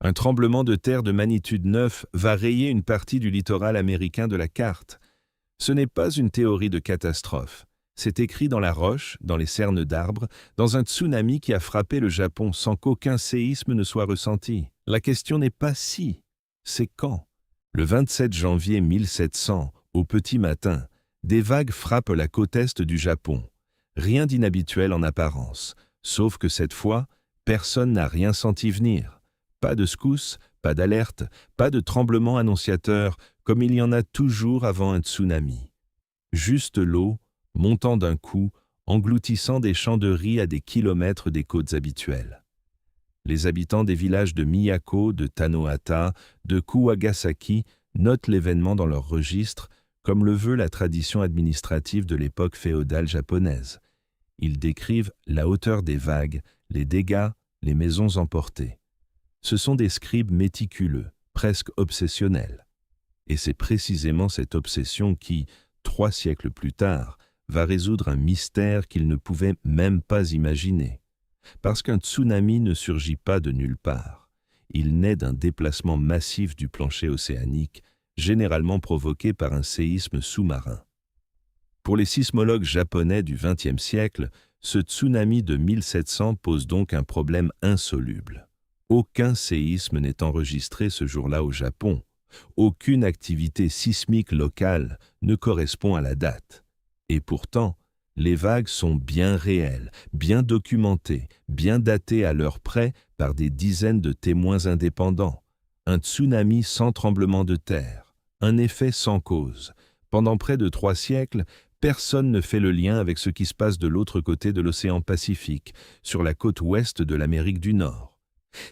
Un tremblement de terre de magnitude 9 va rayer une partie du littoral américain de la carte. Ce n'est pas une théorie de catastrophe. C'est écrit dans la roche, dans les cernes d'arbres, dans un tsunami qui a frappé le Japon sans qu'aucun séisme ne soit ressenti. La question n'est pas si, c'est quand. Le 27 janvier 1700, au petit matin, des vagues frappent la côte est du Japon. Rien d'inhabituel en apparence, sauf que cette fois, personne n'a rien senti venir. Pas de secousse, pas d'alerte, pas de tremblement annonciateur, comme il y en a toujours avant un tsunami. Juste l'eau, montant d'un coup, engloutissant des champs de riz à des kilomètres des côtes habituelles. Les habitants des villages de Miyako, de Tanohata, de Kuwagasaki notent l'événement dans leurs registres, comme le veut la tradition administrative de l'époque féodale japonaise. Ils décrivent la hauteur des vagues, les dégâts, les maisons emportées. Ce sont des scribes méticuleux, presque obsessionnels. Et c'est précisément cette obsession qui, 3 siècles plus tard, va résoudre un mystère qu'ils ne pouvaient même pas imaginer. Parce qu'un tsunami ne surgit pas de nulle part. Il naît d'un déplacement massif du plancher océanique, généralement provoqué par un séisme sous-marin. Pour les sismologues japonais du XXe siècle, ce tsunami de 1700 pose donc un problème insoluble. Aucun séisme n'est enregistré ce jour-là au Japon. Aucune activité sismique locale ne correspond à la date. Et pourtant, les vagues sont bien réelles, bien documentées, bien datées à l'heure près par des dizaines de témoins indépendants. Un tsunami sans tremblement de terre, un effet sans cause. Pendant près de 3 siècles, personne ne fait le lien avec ce qui se passe de l'autre côté de l'océan Pacifique, sur la côte ouest de l'Amérique du Nord.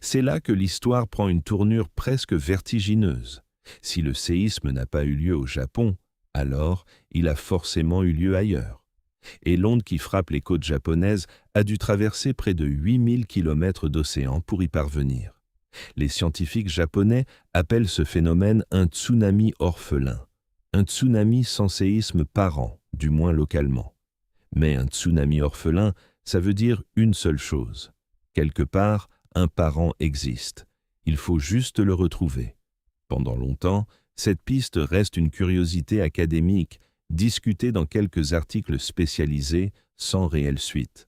C'est là que l'histoire prend une tournure presque vertigineuse. Si le séisme n'a pas eu lieu au Japon, alors il a forcément eu lieu ailleurs. Et l'onde qui frappe les côtes japonaises a dû traverser près de 8000 km d'océan pour y parvenir. Les scientifiques japonais appellent ce phénomène un tsunami orphelin, un tsunami sans séisme par an, du moins localement. Mais un tsunami orphelin, ça veut dire une seule chose. Quelque part, un parent existe. Il faut juste le retrouver. Pendant longtemps, cette piste reste une curiosité académique, discutée dans quelques articles spécialisés, sans réelle suite.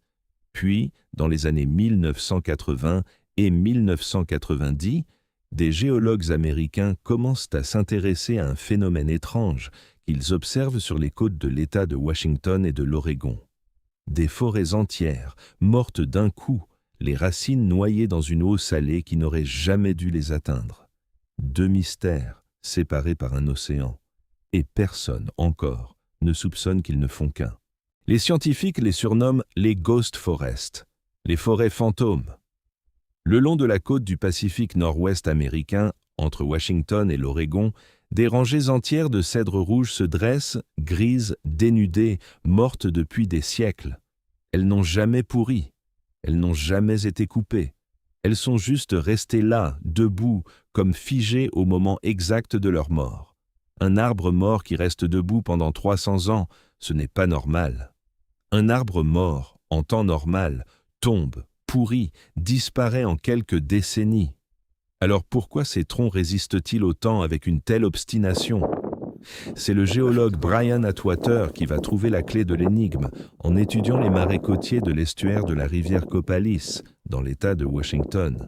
Puis, dans les années 1980 et 1990, des géologues américains commencent à s'intéresser à un phénomène étrange qu'ils observent sur les côtes de l'État de Washington et de l'Oregon. Des forêts entières, mortes d'un coup, les racines noyées dans une eau salée qui n'aurait jamais dû les atteindre. 2 mystères, séparés par un océan. Et personne, encore, ne soupçonne qu'ils ne font qu'un. Les scientifiques les surnomment les Ghost Forests, les forêts fantômes. Le long de la côte du Pacifique nord-ouest américain, entre Washington et l'Oregon, des rangées entières de cèdres rouges se dressent, grises, dénudées, mortes depuis des siècles. Elles n'ont jamais pourri. Elles n'ont jamais été coupées. Elles sont juste restées là, debout, comme figées au moment exact de leur mort. Un arbre mort qui reste debout pendant 300 ans, ce n'est pas normal. Un arbre mort, en temps normal, tombe, pourrit, disparaît en quelques décennies. Alors pourquoi ces troncs résistent-ils au temps avec une telle obstination ? C'est le géologue Brian Atwater qui va trouver la clé de l'énigme en étudiant les marais côtiers de l'estuaire de la rivière Coppalis, dans l'État de Washington.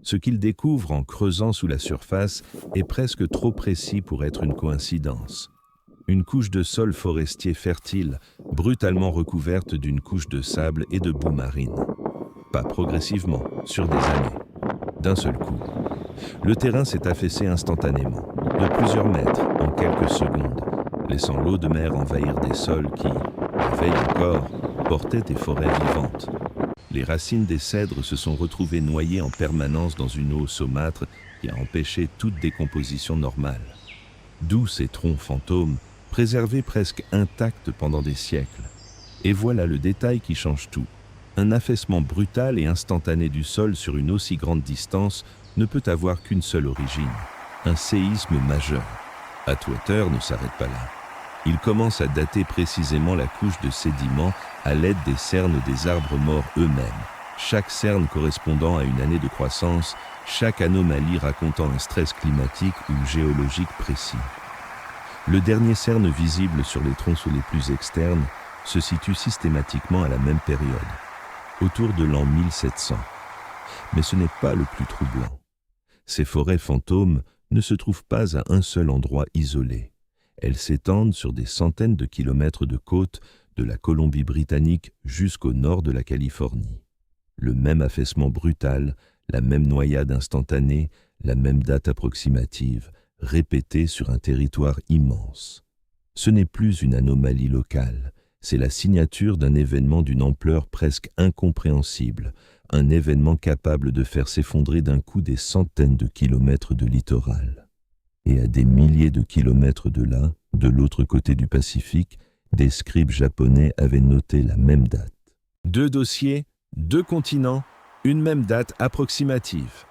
Ce qu'il découvre en creusant sous la surface est presque trop précis pour être une coïncidence. Une couche de sol forestier fertile, brutalement recouverte d'une couche de sable et de boue marine. Pas progressivement, sur des années. D'un seul coup. Le terrain s'est affaissé instantanément, de plusieurs mètres, en quelques secondes, laissant l'eau de mer envahir des sols qui, la veille encore, portaient des forêts vivantes. Les racines des cèdres se sont retrouvées noyées en permanence dans une eau saumâtre qui a empêché toute décomposition normale. D'où ces troncs fantômes, préservés presque intacts pendant des siècles. Et voilà le détail qui change tout. Un affaissement brutal et instantané du sol sur une aussi grande distance ne peut avoir qu'une seule origine, un séisme majeur. Atwater ne s'arrête pas là. Il commence à dater précisément la couche de sédiments à l'aide des cernes des arbres morts eux-mêmes, chaque cerne correspondant à une année de croissance, chaque anomalie racontant un stress climatique ou géologique précis. Le dernier cerne visible sur les tronçons les plus externes se situe systématiquement à la même période, autour de l'an 1700. Mais ce n'est pas le plus troublant. Ces forêts fantômes ne se trouvent pas à un seul endroit isolé. Elles s'étendent sur des centaines de kilomètres de côte de la Colombie-Britannique jusqu'au nord de la Californie. Le même affaissement brutal, la même noyade instantanée, la même date approximative, répétée sur un territoire immense. Ce n'est plus une anomalie locale, c'est la signature d'un événement d'une ampleur presque incompréhensible, un événement capable de faire s'effondrer d'un coup des centaines de kilomètres de littoral. Et à des milliers de kilomètres de là, de l'autre côté du Pacifique, des scribes japonais avaient noté la même date. 2 dossiers, 2 continents, une même date approximative.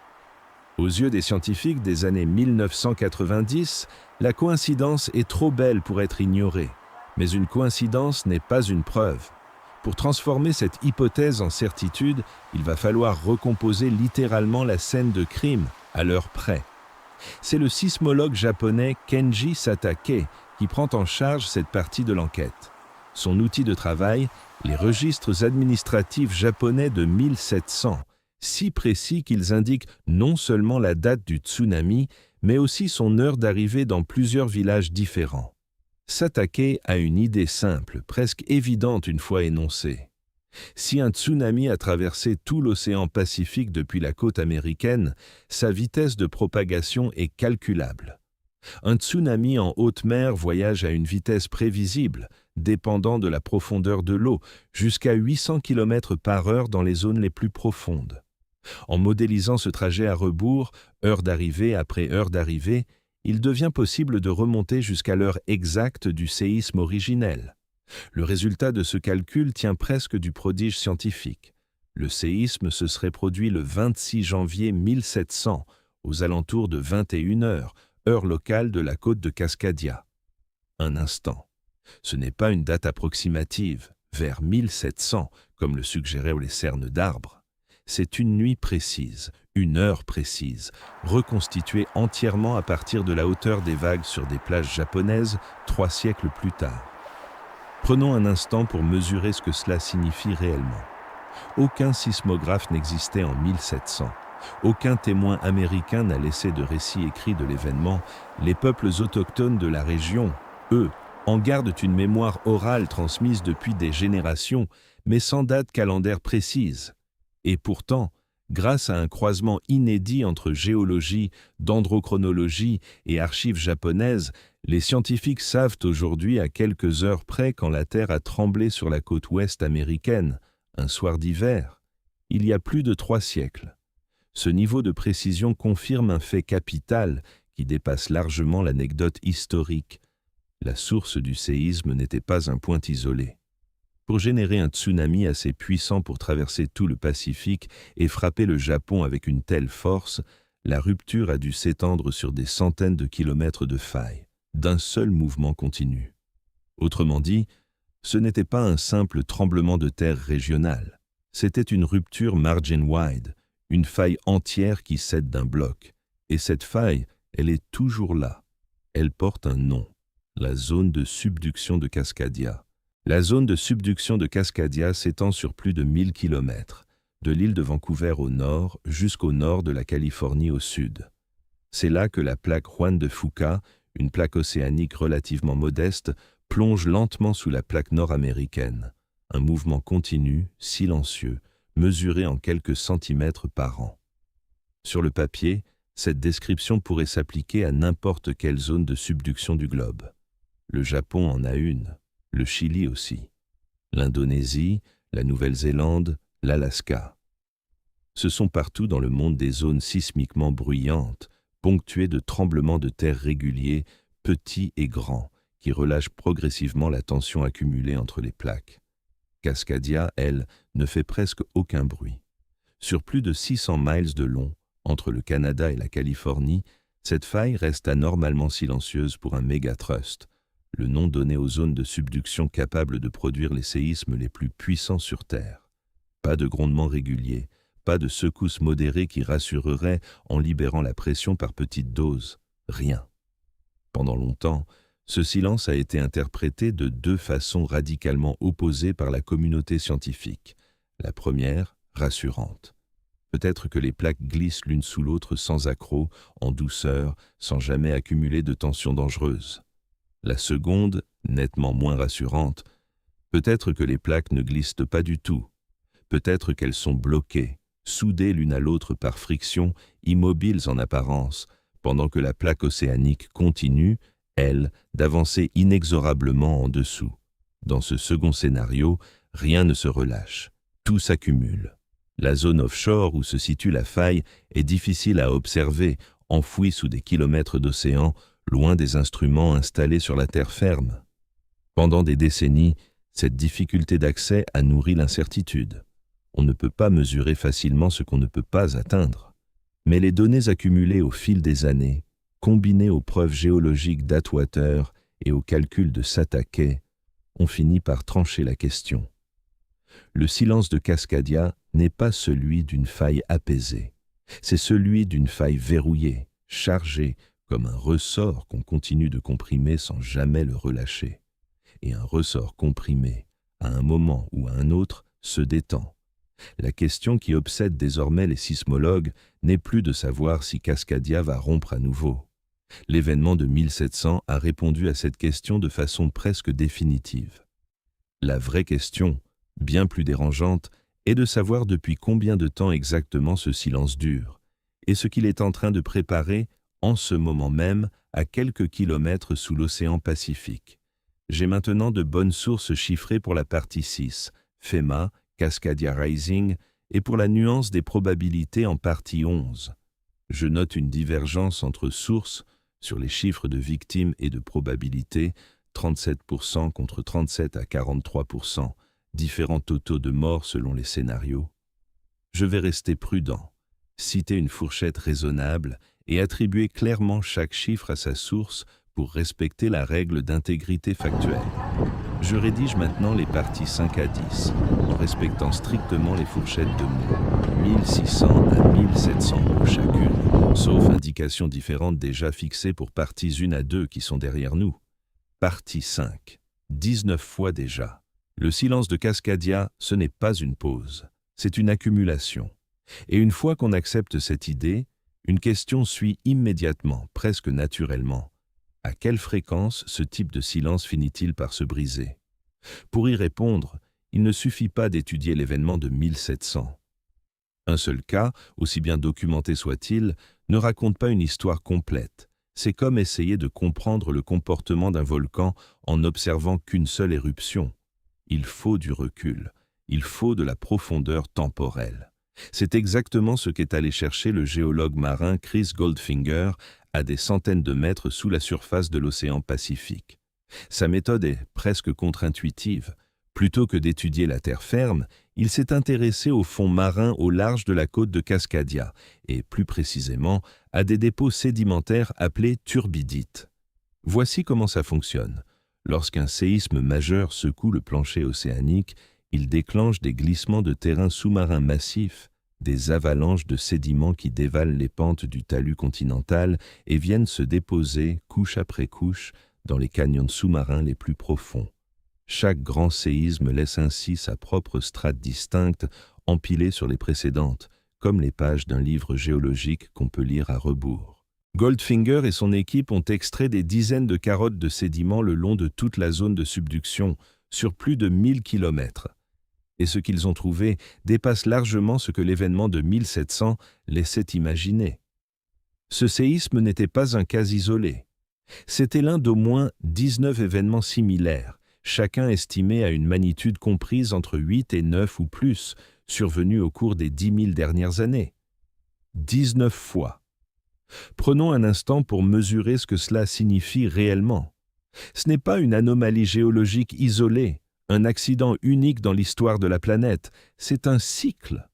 Aux yeux des scientifiques des années 1990, la coïncidence est trop belle pour être ignorée. Mais une coïncidence n'est pas une preuve. Pour transformer cette hypothèse en certitude, il va falloir recomposer littéralement la scène de crime à l'heure près. C'est le sismologue japonais Kenji Satake qui prend en charge cette partie de l'enquête. Son outil de travail, les registres administratifs japonais de 1700, si précis qu'ils indiquent non seulement la date du tsunami, mais aussi son heure d'arrivée dans plusieurs villages différents. Satake a une idée simple, presque évidente une fois énoncée. Si un tsunami a traversé tout l'océan Pacifique depuis la côte américaine, sa vitesse de propagation est calculable. Un tsunami en haute mer voyage à une vitesse prévisible, dépendant de la profondeur de l'eau, jusqu'à 800 km/h dans les zones les plus profondes. En modélisant ce trajet à rebours, heure d'arrivée après heure d'arrivée, il devient possible de remonter jusqu'à l'heure exacte du séisme originel. Le résultat de ce calcul tient presque du prodige scientifique. Le séisme se serait produit le 26 janvier 1700, aux alentours de 21 heures, heure locale de la côte de Cascadia. Un instant. Ce n'est pas une date approximative, vers 1700, comme le suggéraient les cernes d'arbres. C'est une nuit précise, une heure précise, reconstituée entièrement à partir de la hauteur des vagues sur des plages japonaises 3 siècles plus tard. Prenons un instant pour mesurer ce que cela signifie réellement. Aucun sismographe n'existait en 1700. Aucun témoin américain n'a laissé de récit écrit de l'événement. Les peuples autochtones de la région, eux, en gardent une mémoire orale transmise depuis des générations, mais sans date calendaire précise. Et pourtant, grâce à un croisement inédit entre géologie, dendrochronologie et archives japonaises, les scientifiques savent aujourd'hui à quelques heures près quand la Terre a tremblé sur la côte ouest américaine, un soir d'hiver, il y a plus de 3 siècles. Ce niveau de précision confirme un fait capital qui dépasse largement l'anecdote historique. La source du séisme n'était pas un point isolé. Pour générer un tsunami assez puissant pour traverser tout le Pacifique et frapper le Japon avec une telle force, la rupture a dû s'étendre sur des centaines de kilomètres de failles, d'un seul mouvement continu. Autrement dit, ce n'était pas un simple tremblement de terre régional, c'était une rupture margin-wide, une faille entière qui cède d'un bloc. Et cette faille, elle est toujours là. Elle porte un nom, la zone de subduction de Cascadia. La zone de subduction de Cascadia s'étend sur plus de 1000 km, de l'île de Vancouver au nord jusqu'au nord de la Californie au sud. C'est là que la plaque Juan de Fuca, une plaque océanique relativement modeste, plonge lentement sous la plaque nord-américaine. Un mouvement continu, silencieux, mesuré en quelques centimètres par an. Sur le papier, cette description pourrait s'appliquer à n'importe quelle zone de subduction du globe. Le Japon en a une. Le Chili aussi, l'Indonésie, la Nouvelle-Zélande, l'Alaska. Ce sont partout dans le monde des zones sismiquement bruyantes, ponctuées de tremblements de terre réguliers, petits et grands, qui relâchent progressivement la tension accumulée entre les plaques. Cascadia, elle, ne fait presque aucun bruit. Sur plus de 600 miles de long, entre le Canada et la Californie, cette faille reste anormalement silencieuse pour un mégatrust, le nom donné aux zones de subduction capables de produire les séismes les plus puissants sur Terre. Pas de grondements réguliers, pas de secousses modérées qui rassureraient en libérant la pression par petites doses. Rien. Pendant longtemps, ce silence a été interprété de deux façons radicalement opposées par la communauté scientifique. La première, rassurante. Peut-être que les plaques glissent l'une sous l'autre sans accroc, en douceur, sans jamais accumuler de tensions dangereuses. La seconde, nettement moins rassurante, peut-être que les plaques ne glissent pas du tout. Peut-être qu'elles sont bloquées, soudées l'une à l'autre par friction, immobiles en apparence, pendant que la plaque océanique continue, elle, d'avancer inexorablement en dessous. Dans ce second scénario, rien ne se relâche, tout s'accumule. La zone offshore où se situe la faille est difficile à observer, enfouie sous des kilomètres d'océan, loin des instruments installés sur la terre ferme. Pendant des décennies, cette difficulté d'accès a nourri l'incertitude. On ne peut pas mesurer facilement ce qu'on ne peut pas atteindre. Mais les données accumulées au fil des années, combinées aux preuves géologiques d'Atwater et aux calculs de Satake, ont fini par trancher la question. Le silence de Cascadia n'est pas celui d'une faille apaisée. C'est celui d'une faille verrouillée, chargée, comme un ressort qu'on continue de comprimer sans jamais le relâcher. Et un ressort comprimé, à un moment ou à un autre, se détend. La question qui obsède désormais les sismologues n'est plus de savoir si Cascadia va rompre à nouveau. L'événement de 1700 a répondu à cette question de façon presque définitive. La vraie question, bien plus dérangeante, est de savoir depuis combien de temps exactement ce silence dure, et ce qu'il est en train de préparer en ce moment même à quelques kilomètres sous l'océan Pacifique. J'ai maintenant de bonnes sources chiffrées pour la partie 6, FEMA, Cascadia Rising, et pour la nuance des probabilités en partie 11. Je note une divergence entre sources sur les chiffres de victimes et de probabilités, 37% contre 37 à 43%, différents totaux de morts selon les scénarios. Je vais rester prudent, citer une fourchette raisonnable et attribuer clairement chaque chiffre à sa source pour respecter la règle d'intégrité factuelle. Je rédige maintenant les parties 5 à 10, en respectant strictement les fourchettes de mots, 1600 à 1700 mots chacune, sauf indications différentes déjà fixées pour parties 1 à 2 qui sont derrière nous. Partie 5, 19 fois déjà. Le silence de Cascadia, ce n'est pas une pause, c'est une accumulation. Et une fois qu'on accepte cette idée, une question suit immédiatement, presque naturellement. À quelle fréquence ce type de silence finit-il par se briser? Pour y répondre, il ne suffit pas d'étudier l'événement de 1700. Un seul cas, aussi bien documenté soit-il, ne raconte pas une histoire complète. C'est comme essayer de comprendre le comportement d'un volcan en n'observant qu'une seule éruption. Il faut du recul, il faut de la profondeur temporelle. C'est exactement ce qu'est allé chercher le géologue marin Chris Goldfinger à des centaines de mètres sous la surface de l'océan Pacifique. Sa méthode est presque contre-intuitive. Plutôt que d'étudier la terre ferme, il s'est intéressé au fond marin au large de la côte de Cascadia, et plus précisément à des dépôts sédimentaires appelés turbidites. Voici comment ça fonctionne. Lorsqu'un séisme majeur secoue le plancher océanique, il déclenche des glissements de terrain sous-marin massifs, des avalanches de sédiments qui dévalent les pentes du talus continental et viennent se déposer, couche après couche, dans les canyons sous-marins les plus profonds. Chaque grand séisme laisse ainsi sa propre strate distincte, empilée sur les précédentes, comme les pages d'un livre géologique qu'on peut lire à rebours. Goldfinger et son équipe ont extrait des dizaines de carottes de sédiments le long de toute la zone de subduction, sur plus de 1000 kilomètres. Et ce qu'ils ont trouvé dépasse largement ce que l'événement de 1700 laissait imaginer. Ce séisme n'était pas un cas isolé. C'était l'un d'au moins 19 événements similaires, chacun estimé à une magnitude comprise entre 8 et 9 ou plus, survenus au cours des 10 000 dernières années. 19 fois. Prenons un instant pour mesurer ce que cela signifie réellement. Ce n'est pas une anomalie géologique isolée, un accident unique dans l'histoire de la planète, c'est un cycle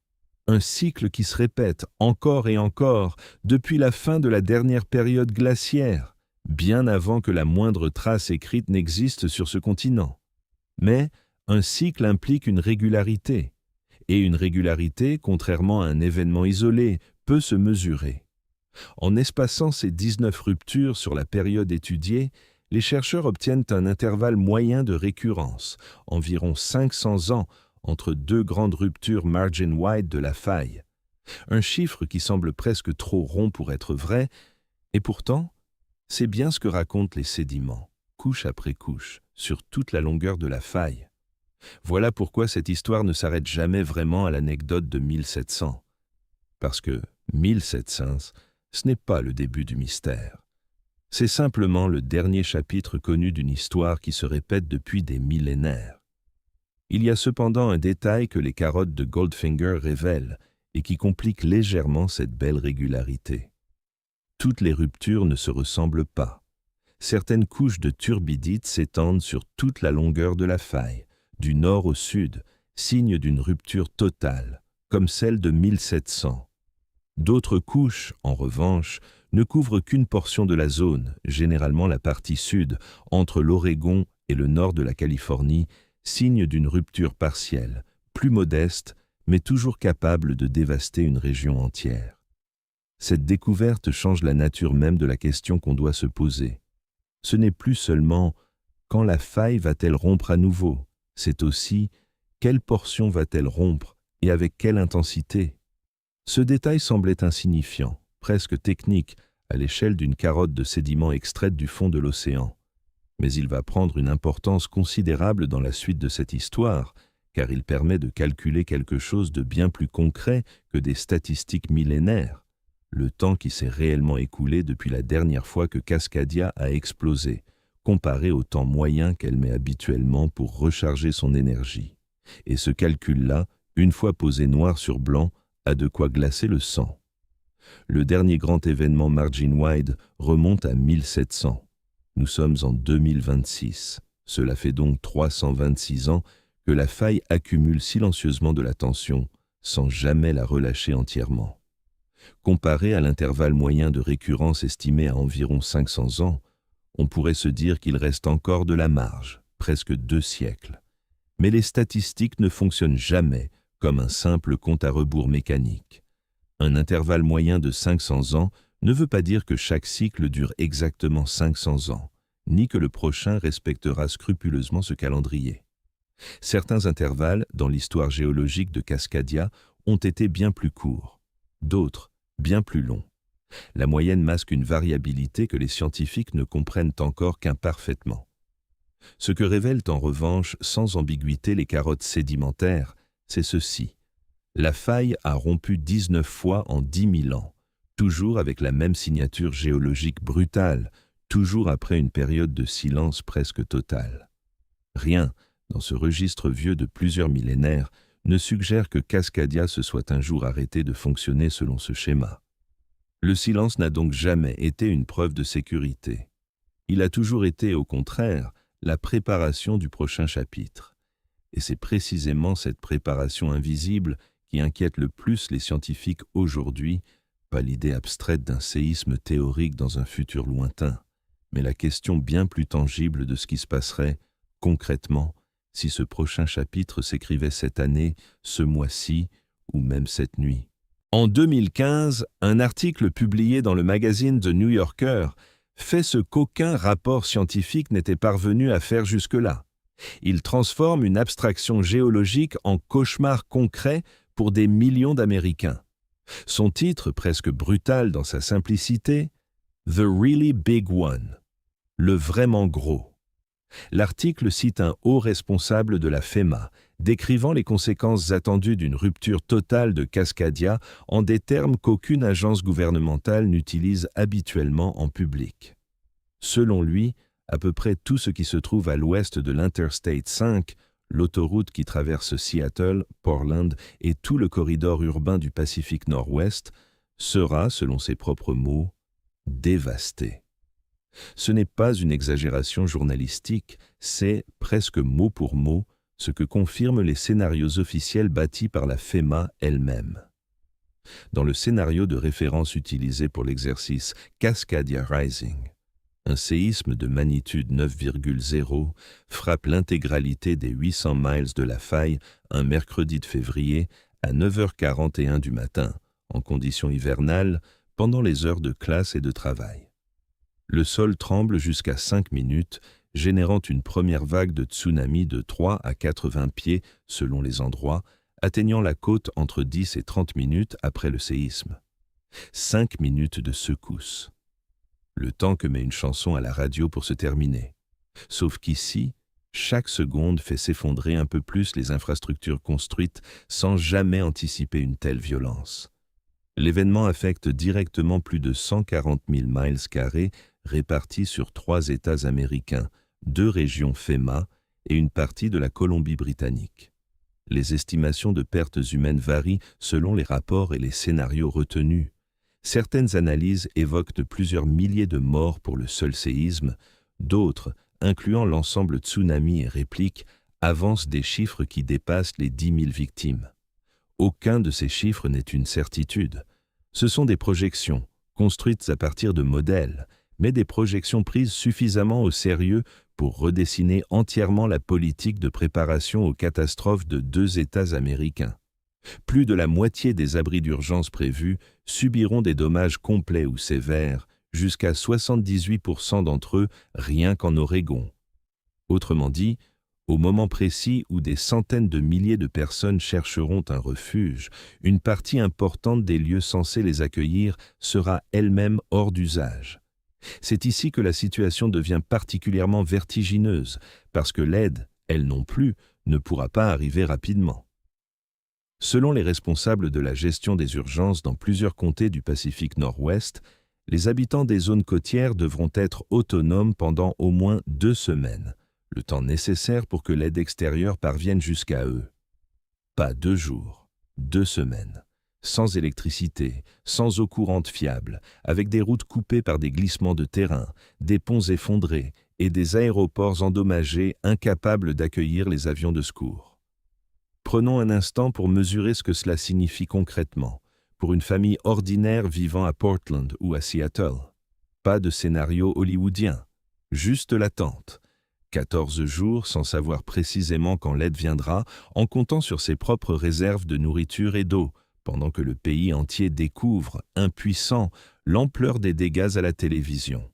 qui se répète encore et encore depuis la fin de la dernière période glaciaire, bien avant que la moindre trace écrite n'existe sur ce continent. Mais un cycle implique une régularité, Et une régularité, contrairement à un événement isolé, peut se mesurer. En espaçant ces 19 ruptures sur la période étudiée, les chercheurs obtiennent un intervalle moyen de récurrence, environ 500 ans, entre deux grandes ruptures margin-wide de la faille. Un chiffre qui semble presque trop rond pour être vrai, et pourtant, c'est bien ce que racontent les sédiments, couche après couche, sur toute la longueur de la faille. Voilà pourquoi cette histoire ne s'arrête jamais vraiment à l'anecdote de 1700. Parce que 1700, ce n'est pas le début du mystère. C'est simplement le dernier chapitre connu d'une histoire qui se répète depuis des millénaires. Il y a cependant un détail que les carottes de Goldfinger révèlent et qui complique légèrement cette belle régularité. Toutes les ruptures ne se ressemblent pas. Certaines couches de turbidite s'étendent sur toute la longueur de la faille, du nord au sud, signe d'une rupture totale, comme celle de 1700. D'autres couches, en revanche, ne couvrent qu'une portion de la zone, généralement la partie sud, entre l'Oregon et le nord de la Californie, signe d'une rupture partielle, plus modeste, mais toujours capable de dévaster une région entière. Cette découverte change la nature même de la question qu'on doit se poser. Ce n'est plus seulement « quand la faille va-t-elle rompre à nouveau ?» c'est aussi « quelle portion va-t-elle rompre et avec quelle intensité ?» Ce détail semblait insignifiant, presque technique, à l'échelle d'une carotte de sédiments extraite du fond de l'océan. Mais il va prendre une importance considérable dans la suite de cette histoire, car il permet de calculer quelque chose de bien plus concret que des statistiques millénaires, le temps qui s'est réellement écoulé depuis la dernière fois que Cascadia a explosé, comparé au temps moyen qu'elle met habituellement pour recharger son énergie. Et ce calcul-là, une fois posé noir sur blanc, a de quoi glacer le sang. Le dernier grand événement margin-wide remonte à 1700. Nous sommes en 2026. Cela fait donc 326 ans que la faille accumule silencieusement de la tension, sans jamais la relâcher entièrement. Comparé à l'intervalle moyen de récurrence estimé à environ 500 ans, on pourrait se dire qu'il reste encore de la marge, presque 2 siècles. Mais les statistiques ne fonctionnent jamais comme un simple compte à rebours mécanique. Un intervalle moyen de 500 ans ne veut pas dire que chaque cycle dure exactement 500 ans, ni que le prochain respectera scrupuleusement ce calendrier. Certains intervalles, dans l'histoire géologique de Cascadia, ont été bien plus courts, d'autres bien plus longs. La moyenne masque une variabilité que les scientifiques ne comprennent encore qu'imparfaitement. Ce que révèlent en revanche sans ambiguïté les carottes sédimentaires, c'est ceci. La faille a rompu 19 fois en 10 000 ans, toujours avec la même signature géologique brutale, toujours après une période de silence presque totale. Rien, dans ce registre vieux de plusieurs millénaires, ne suggère que Cascadia se soit un jour arrêté de fonctionner selon ce schéma. Le silence n'a donc jamais été une preuve de sécurité. Il a toujours été, au contraire, la préparation du prochain chapitre. Et c'est précisément cette préparation invisible qui inquiète le plus les scientifiques aujourd'hui, pas l'idée abstraite d'un séisme théorique dans un futur lointain, mais la question bien plus tangible de ce qui se passerait, concrètement, si ce prochain chapitre s'écrivait cette année, ce mois-ci, ou même cette nuit. En 2015, un article publié dans le magazine The New Yorker fait ce qu'aucun rapport scientifique n'était parvenu à faire jusque-là. Il transforme une abstraction géologique en cauchemar concret pour des millions d'Américains. Son titre, presque brutal dans sa simplicité, « The Really Big One », le vraiment gros. L'article cite un haut responsable de la FEMA, décrivant les conséquences attendues d'une rupture totale de Cascadia en des termes qu'aucune agence gouvernementale n'utilise habituellement en public. Selon lui, à peu près tout ce qui se trouve à l'ouest de l'Interstate 5, l'autoroute qui traverse Seattle, Portland et tout le corridor urbain du Pacifique Nord-Ouest, sera, selon ses propres mots, dévasté. Ce n'est pas une exagération journalistique, c'est, presque mot pour mot, ce que confirment les scénarios officiels bâtis par la FEMA elle-même. Dans le scénario de référence utilisé pour l'exercice Cascadia Rising, Un séisme de magnitude 9,0 frappe l'intégralité des 800 miles de la faille un mercredi de février à 9h41 du matin, en conditions hivernales, pendant les heures de classe et de travail. Le sol tremble jusqu'à 5 minutes, générant une première vague de tsunami de 3 à 80 pieds selon les endroits, atteignant la côte entre 10 et 30 minutes après le séisme. 5 minutes de secousse. Le temps que met une chanson à la radio pour se terminer. Sauf qu'ici, chaque seconde fait s'effondrer un peu plus les infrastructures construites sans jamais anticiper une telle violence. L'événement affecte directement plus de 140 000 miles carrés répartis sur 3 États américains, 2 régions FEMA et une partie de la Colombie-Britannique. Les estimations de pertes humaines varient selon les rapports et les scénarios retenus. Certaines analyses évoquent de plusieurs milliers de morts pour le seul séisme, d'autres, incluant l'ensemble tsunami et répliques, avancent des chiffres qui dépassent les 10 000 victimes. Aucun de ces chiffres n'est une certitude. Ce sont des projections, construites à partir de modèles, mais des projections prises suffisamment au sérieux pour redessiner entièrement la politique de préparation aux catastrophes de 2 États américains. Plus de la moitié des abris d'urgence prévus subiront des dommages complets ou sévères, jusqu'à 78% d'entre eux rien qu'en Oregon. Autrement dit, au moment précis où des centaines de milliers de personnes chercheront un refuge, une partie importante des lieux censés les accueillir sera elle-même hors d'usage. C'est ici que la situation devient particulièrement vertigineuse, parce que l'aide, elle non plus, ne pourra pas arriver rapidement. Selon les responsables de la gestion des urgences dans plusieurs comtés du Pacifique Nord-Ouest, les habitants des zones côtières devront être autonomes pendant au moins 2 semaines, le temps nécessaire pour que l'aide extérieure parvienne jusqu'à eux. Pas 2 jours, 2 semaines, sans électricité, sans eau courante fiable, avec des routes coupées par des glissements de terrain, des ponts effondrés et des aéroports endommagés incapables d'accueillir les avions de secours. Prenons un instant pour mesurer ce que cela signifie concrètement, pour une famille ordinaire vivant à Portland ou à Seattle. Pas de scénario hollywoodien, juste l'attente. 14 jours sans savoir précisément quand l'aide viendra, en comptant sur ses propres réserves de nourriture et d'eau, pendant que le pays entier découvre, impuissant, l'ampleur des dégâts à la télévision.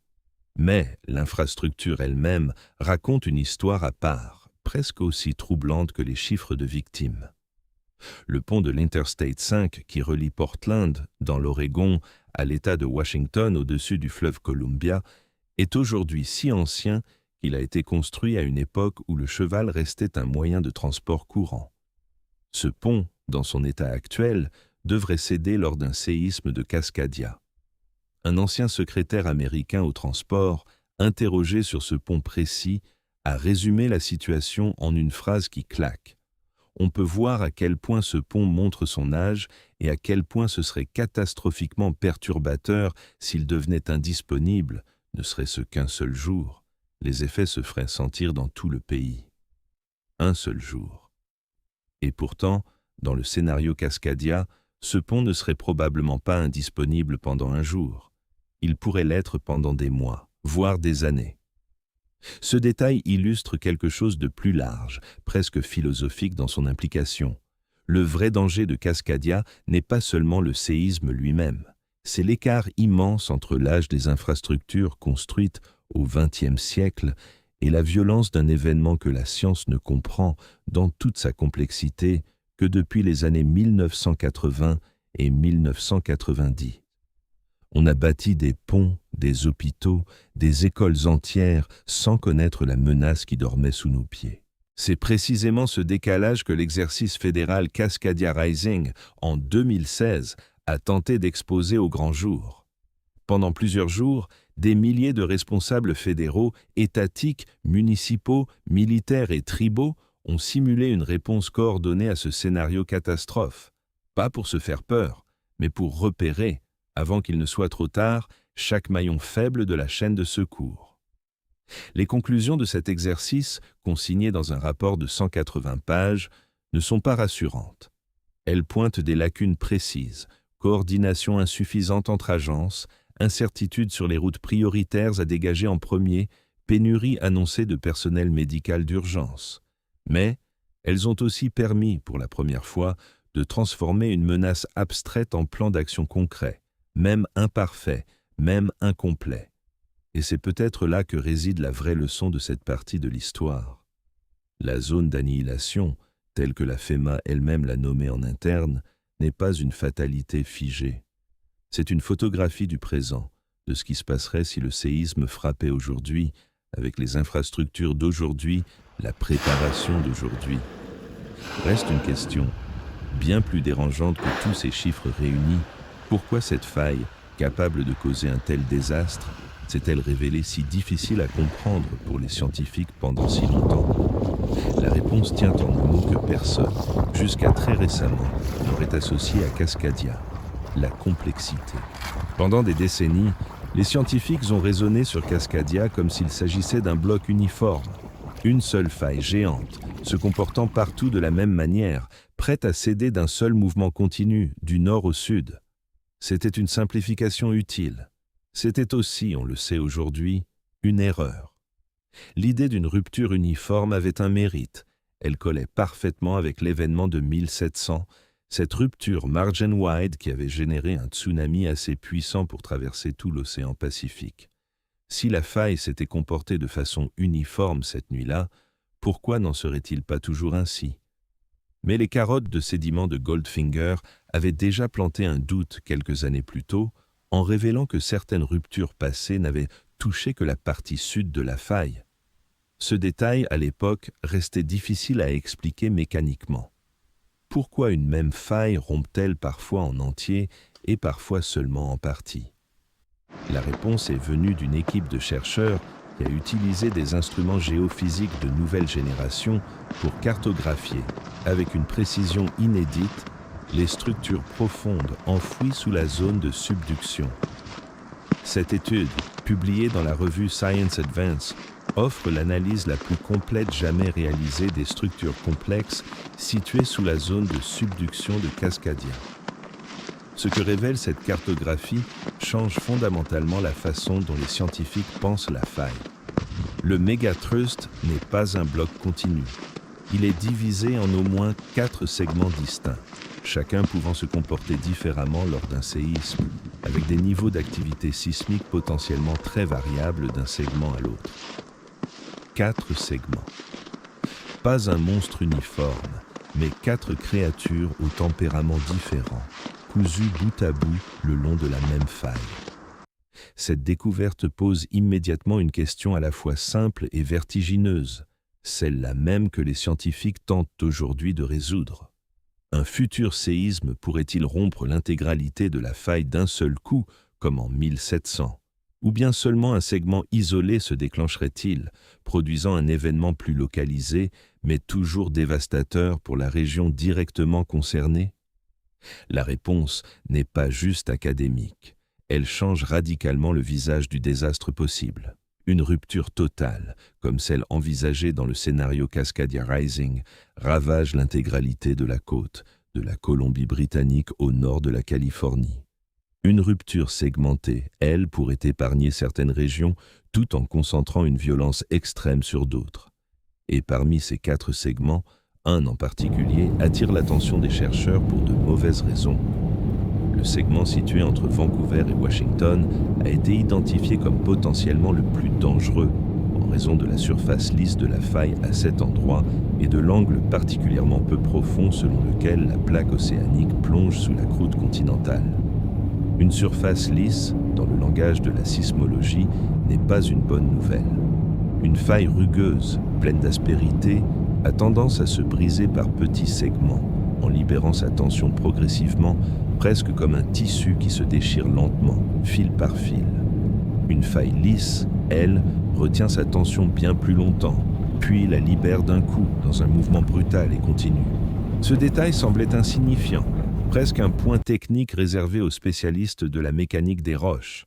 Mais l'infrastructure elle-même raconte une histoire à part, presque aussi troublante que les chiffres de victimes. Le pont de l'Interstate 5 qui relie Portland, dans l'Oregon, à l'État de Washington au-dessus du fleuve Columbia, est aujourd'hui si ancien qu'il a été construit à une époque où le cheval restait un moyen de transport courant. Ce pont, dans son état actuel, devrait céder lors d'un séisme de Cascadia. Un ancien secrétaire américain au transport, interrogé sur ce pont précis, a résumé la situation en une phrase qui claque. On peut voir à quel point ce pont montre son âge et à quel point ce serait catastrophiquement perturbateur s'il devenait indisponible, ne serait-ce qu'un seul jour. Les effets se feraient sentir dans tout le pays. Un seul jour. Et pourtant, dans le scénario Cascadia, ce pont ne serait probablement pas indisponible pendant un jour. Il pourrait l'être pendant des mois, voire des années. Ce détail illustre quelque chose de plus large, presque philosophique dans son implication. Le vrai danger de Cascadia n'est pas seulement le séisme lui-même, c'est l'écart immense entre l'âge des infrastructures construites au XXe siècle et la violence d'un événement que la science ne comprend dans toute sa complexité que depuis les années 1980 et 1990. On a bâti des ponts, des hôpitaux, des écoles entières sans connaître la menace qui dormait sous nos pieds. C'est précisément ce décalage que l'exercice fédéral Cascadia Rising, en 2016, a tenté d'exposer au grand jour. Pendant plusieurs jours, des milliers de responsables fédéraux, étatiques, municipaux, militaires et tribaux ont simulé une réponse coordonnée à ce scénario catastrophe. Pas pour se faire peur, mais pour repérer, avant qu'il ne soit trop tard, chaque maillon faible de la chaîne de secours. Les conclusions de cet exercice, consignées dans un rapport de 180 pages, ne sont pas rassurantes. Elles pointent des lacunes précises, coordination insuffisante entre agences, incertitude sur les routes prioritaires à dégager en premier, pénurie annoncée de personnel médical d'urgence. Mais elles ont aussi permis, pour la première fois, de transformer une menace abstraite en plan d'action concret, même imparfait, même incomplet. Et c'est peut-être là que réside la vraie leçon de cette partie de l'histoire. La zone d'annihilation, telle que la FEMA elle-même l'a nommée en interne, n'est pas une fatalité figée. C'est une photographie du présent, de ce qui se passerait si le séisme frappait aujourd'hui, avec les infrastructures d'aujourd'hui, la préparation d'aujourd'hui. Reste une question, bien plus dérangeante que tous ces chiffres réunis. Pourquoi cette faille, capable de causer un tel désastre, s'est-elle révélée si difficile à comprendre pour les scientifiques pendant si longtemps? La réponse tient en un mot que personne, jusqu'à très récemment, n'aurait associé à Cascadia: la complexité. Pendant des décennies, les scientifiques ont raisonné sur Cascadia comme s'il s'agissait d'un bloc uniforme, une seule faille géante, se comportant partout de la même manière, prête à céder d'un seul mouvement continu, du nord au sud. C'était une simplification utile. C'était aussi, on le sait aujourd'hui, une erreur. L'idée d'une rupture uniforme avait un mérite. Elle collait parfaitement avec l'événement de 1700, cette rupture margin-wide qui avait généré un tsunami assez puissant pour traverser tout l'océan Pacifique. Si la faille s'était comportée de façon uniforme cette nuit-là, pourquoi n'en serait-il pas toujours ainsi? Mais les carottes de sédiments de Goldfinger avaient déjà planté un doute quelques années plus tôt, en révélant que certaines ruptures passées n'avaient touché que la partie sud de la faille. Ce détail, à l'époque, restait difficile à expliquer mécaniquement. Pourquoi une même faille rompt-elle parfois en entier et parfois seulement en partie? La réponse est venue d'une équipe de chercheurs qui a utilisé des instruments géophysiques de nouvelle génération pour cartographier, avec une précision inédite, les structures profondes enfouies sous la zone de subduction. Cette étude, publiée dans la revue Science Advance, offre l'analyse la plus complète jamais réalisée des structures complexes situées sous la zone de subduction de Cascadia. Ce que révèle cette cartographie change fondamentalement la façon dont les scientifiques pensent la faille. Le mégatrust n'est pas un bloc continu. Il est divisé en au moins 4 segments distincts, chacun pouvant se comporter différemment lors d'un séisme, avec des niveaux d'activité sismique potentiellement très variables d'un segment à l'autre. 4 segments. Pas un monstre uniforme, mais 4 créatures au tempérament différent, cousues bout à bout le long de la même faille. Cette découverte pose immédiatement une question à la fois simple et vertigineuse, celle-là même que les scientifiques tentent aujourd'hui de résoudre. Un futur séisme pourrait-il rompre l'intégralité de la faille d'un seul coup, comme en 1700? Ou bien seulement un segment isolé se déclencherait-il, produisant un événement plus localisé, mais toujours dévastateur pour la région directement concernée? La réponse n'est pas juste académique. Elle change radicalement le visage du désastre possible. Une rupture totale, comme celle envisagée dans le scénario Cascadia Rising, ravage l'intégralité de la côte, de la Colombie-Britannique au nord de la Californie. Une rupture segmentée, elle, pourrait épargner certaines régions tout en concentrant une violence extrême sur d'autres. Et parmi ces 4 segments, un en particulier attire l'attention des chercheurs pour de mauvaises raisons. Le segment situé entre Vancouver et Washington a été identifié comme potentiellement le plus dangereux en raison de la surface lisse de la faille à cet endroit et de l'angle particulièrement peu profond selon lequel la plaque océanique plonge sous la croûte continentale. Une surface lisse, dans le langage de la sismologie, n'est pas une bonne nouvelle. Une faille rugueuse, pleine d'aspérité, a tendance à se briser par petits segments, en libérant sa tension progressivement, presque comme un tissu qui se déchire lentement, fil par fil. Une faille lisse, elle, retient sa tension bien plus longtemps, puis la libère d'un coup dans un mouvement brutal et continu. Ce détail semblait insignifiant, presque un point technique réservé aux spécialistes de la mécanique des roches.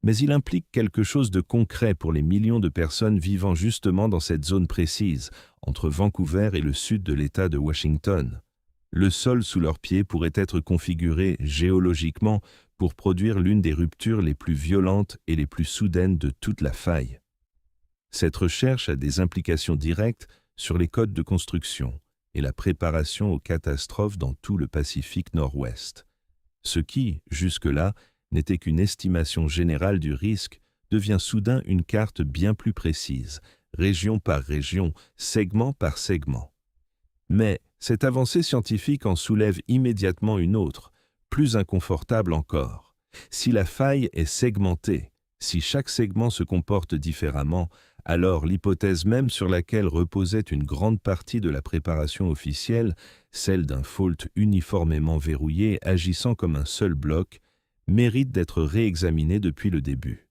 Mais il implique quelque chose de concret pour les millions de personnes vivant justement dans cette zone précise, entre Vancouver et le sud de l'État de Washington. Le sol sous leurs pieds pourrait être configuré géologiquement pour produire l'une des ruptures les plus violentes et les plus soudaines de toute la faille. Cette recherche a des implications directes sur les codes de construction et la préparation aux catastrophes dans tout le Pacifique Nord-Ouest. Ce qui, jusque-là, n'était qu'une estimation générale du risque, devient soudain une carte bien plus précise, région par région, segment par segment. Mais cette avancée scientifique en soulève immédiatement une autre, plus inconfortable encore. Si la faille est segmentée, si chaque segment se comporte différemment, alors l'hypothèse même sur laquelle reposait une grande partie de la préparation officielle, celle d'un fault uniformément verrouillé agissant comme un seul bloc, mérite d'être réexaminée depuis le début.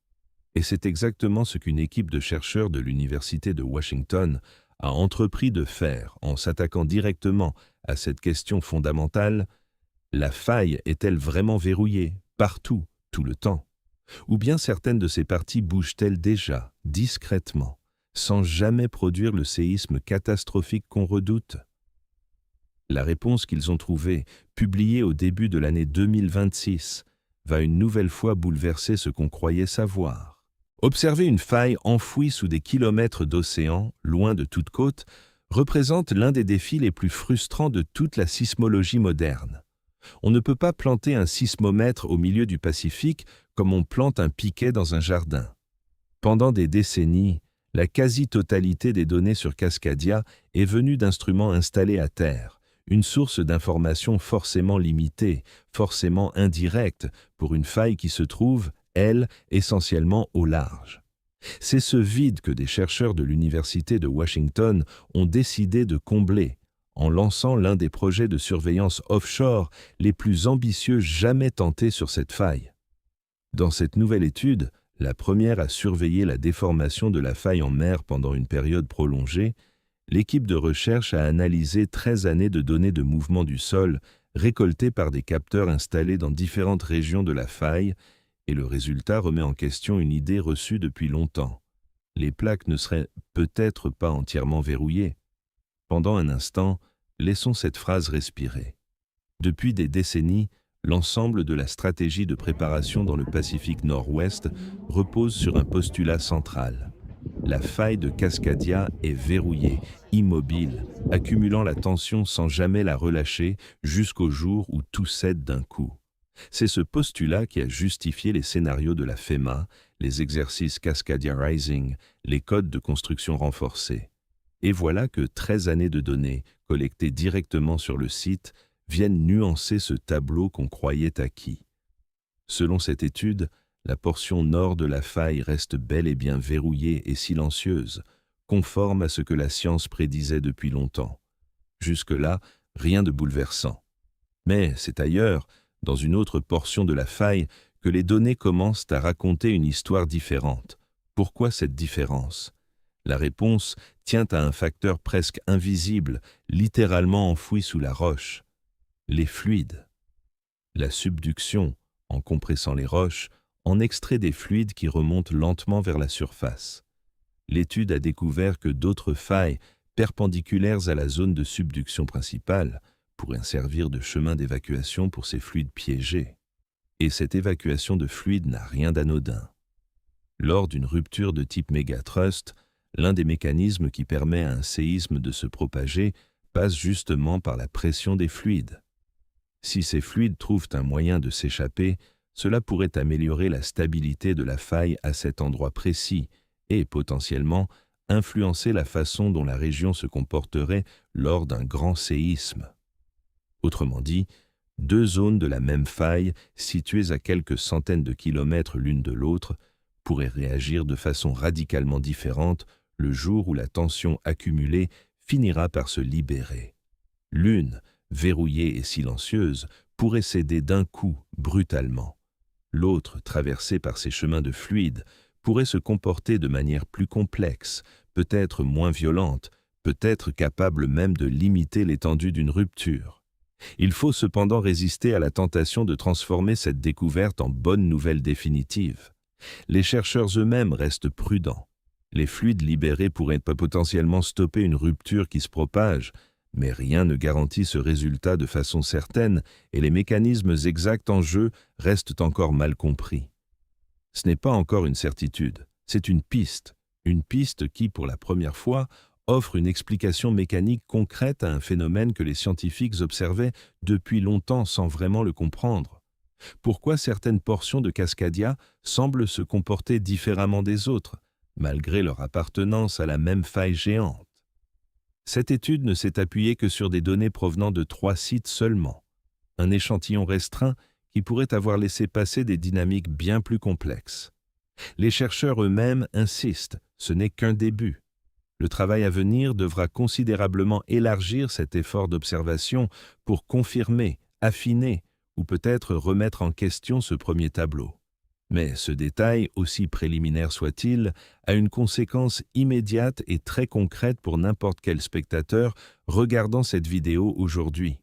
Et c'est exactement ce qu'une équipe de chercheurs de l'Université de Washington a entrepris de faire en s'attaquant directement à cette question fondamentale: la faille est-elle vraiment verrouillée, partout, tout le temps? Ou bien certaines de ces parties bougent-elles déjà, discrètement, sans jamais produire le séisme catastrophique qu'on redoute? La réponse qu'ils ont trouvée, publiée au début de l'année 2026, va une nouvelle fois bouleverser ce qu'on croyait savoir. Observer une faille enfouie sous des kilomètres d'océan, loin de toute côte, représente l'un des défis les plus frustrants de toute la sismologie moderne. On ne peut pas planter un sismomètre au milieu du Pacifique comme on plante un piquet dans un jardin. Pendant des décennies, la quasi-totalité des données sur Cascadia est venue d'instruments installés à terre, une source d'information forcément limitée, forcément indirecte pour une faille qui se trouve, elle, essentiellement au large. C'est ce vide que des chercheurs de l'Université de Washington ont décidé de combler en lançant l'un des projets de surveillance offshore les plus ambitieux jamais tentés sur cette faille. Dans cette nouvelle étude, la première à surveiller la déformation de la faille en mer pendant une période prolongée, l'équipe de recherche a analysé 13 années de données de mouvement du sol récoltées par des capteurs installés dans différentes régions de la faille, et le résultat remet en question une idée reçue depuis longtemps. Les plaques ne seraient peut-être pas entièrement verrouillées. Pendant un instant, laissons cette phrase respirer. Depuis des décennies, l'ensemble de la stratégie de préparation dans le Pacifique Nord-Ouest repose sur un postulat central. La faille de Cascadia est verrouillée, immobile, accumulant la tension sans jamais la relâcher jusqu'au jour où tout cède d'un coup. C'est ce postulat qui a justifié les scénarios de la FEMA, les exercices Cascadia Rising, les codes de construction renforcés. Et voilà que 13 années de données, collectées directement sur le site, viennent nuancer ce tableau qu'on croyait acquis. Selon cette étude, la portion nord de la faille reste bel et bien verrouillée et silencieuse, conforme à ce que la science prédisait depuis longtemps. Jusque-là, rien de bouleversant. Mais c'est ailleurs, dans une autre portion de la faille, que les données commencent à raconter une histoire différente. Pourquoi cette différence? La réponse tient à un facteur presque invisible, littéralement enfoui sous la roche: les fluides. La subduction, en compressant les roches, en extrait des fluides qui remontent lentement vers la surface. L'étude a découvert que d'autres failles, perpendiculaires à la zone de subduction principale, pourraient servir de chemin d'évacuation pour ces fluides piégés. Et cette évacuation de fluides n'a rien d'anodin. Lors d'une rupture de type mégatrust, l'un des mécanismes qui permet à un séisme de se propager passe justement par la pression des fluides. Si ces fluides trouvent un moyen de s'échapper, cela pourrait améliorer la stabilité de la faille à cet endroit précis et, potentiellement, influencer la façon dont la région se comporterait lors d'un grand séisme. Autrement dit, deux zones de la même faille, situées à quelques centaines de kilomètres l'une de l'autre, pourraient réagir de façon radicalement différente le jour où la tension accumulée finira par se libérer. L'une, verrouillée et silencieuse, pourrait céder d'un coup, brutalement. L'autre, traversée par ces chemins de fluide, pourrait se comporter de manière plus complexe, peut-être moins violente, peut-être capable même de limiter l'étendue d'une rupture. Il faut cependant résister à la tentation de transformer cette découverte en bonne nouvelle définitive. Les chercheurs eux-mêmes restent prudents. Les fluides libérés pourraient potentiellement stopper une rupture qui se propage, Mais rien ne garantit ce résultat de façon certaine et les mécanismes exacts en jeu restent encore mal compris. Ce n'est pas encore une certitude, c'est une piste qui, pour la première fois, offre une explication mécanique concrète à un phénomène que les scientifiques observaient depuis longtemps sans vraiment le comprendre. Pourquoi certaines portions de Cascadia semblent se comporter différemment des autres, malgré leur appartenance à la même faille géante? Cette étude ne s'est appuyée que sur des données provenant de 3 sites seulement, un échantillon restreint qui pourrait avoir laissé passer des dynamiques bien plus complexes. Les chercheurs eux-mêmes insistent, ce n'est qu'un début. Le travail à venir devra considérablement élargir cet effort d'observation pour confirmer, affiner ou peut-être remettre en question ce premier tableau. Mais ce détail, aussi préliminaire soit-il, a une conséquence immédiate et très concrète pour n'importe quel spectateur regardant cette vidéo aujourd'hui.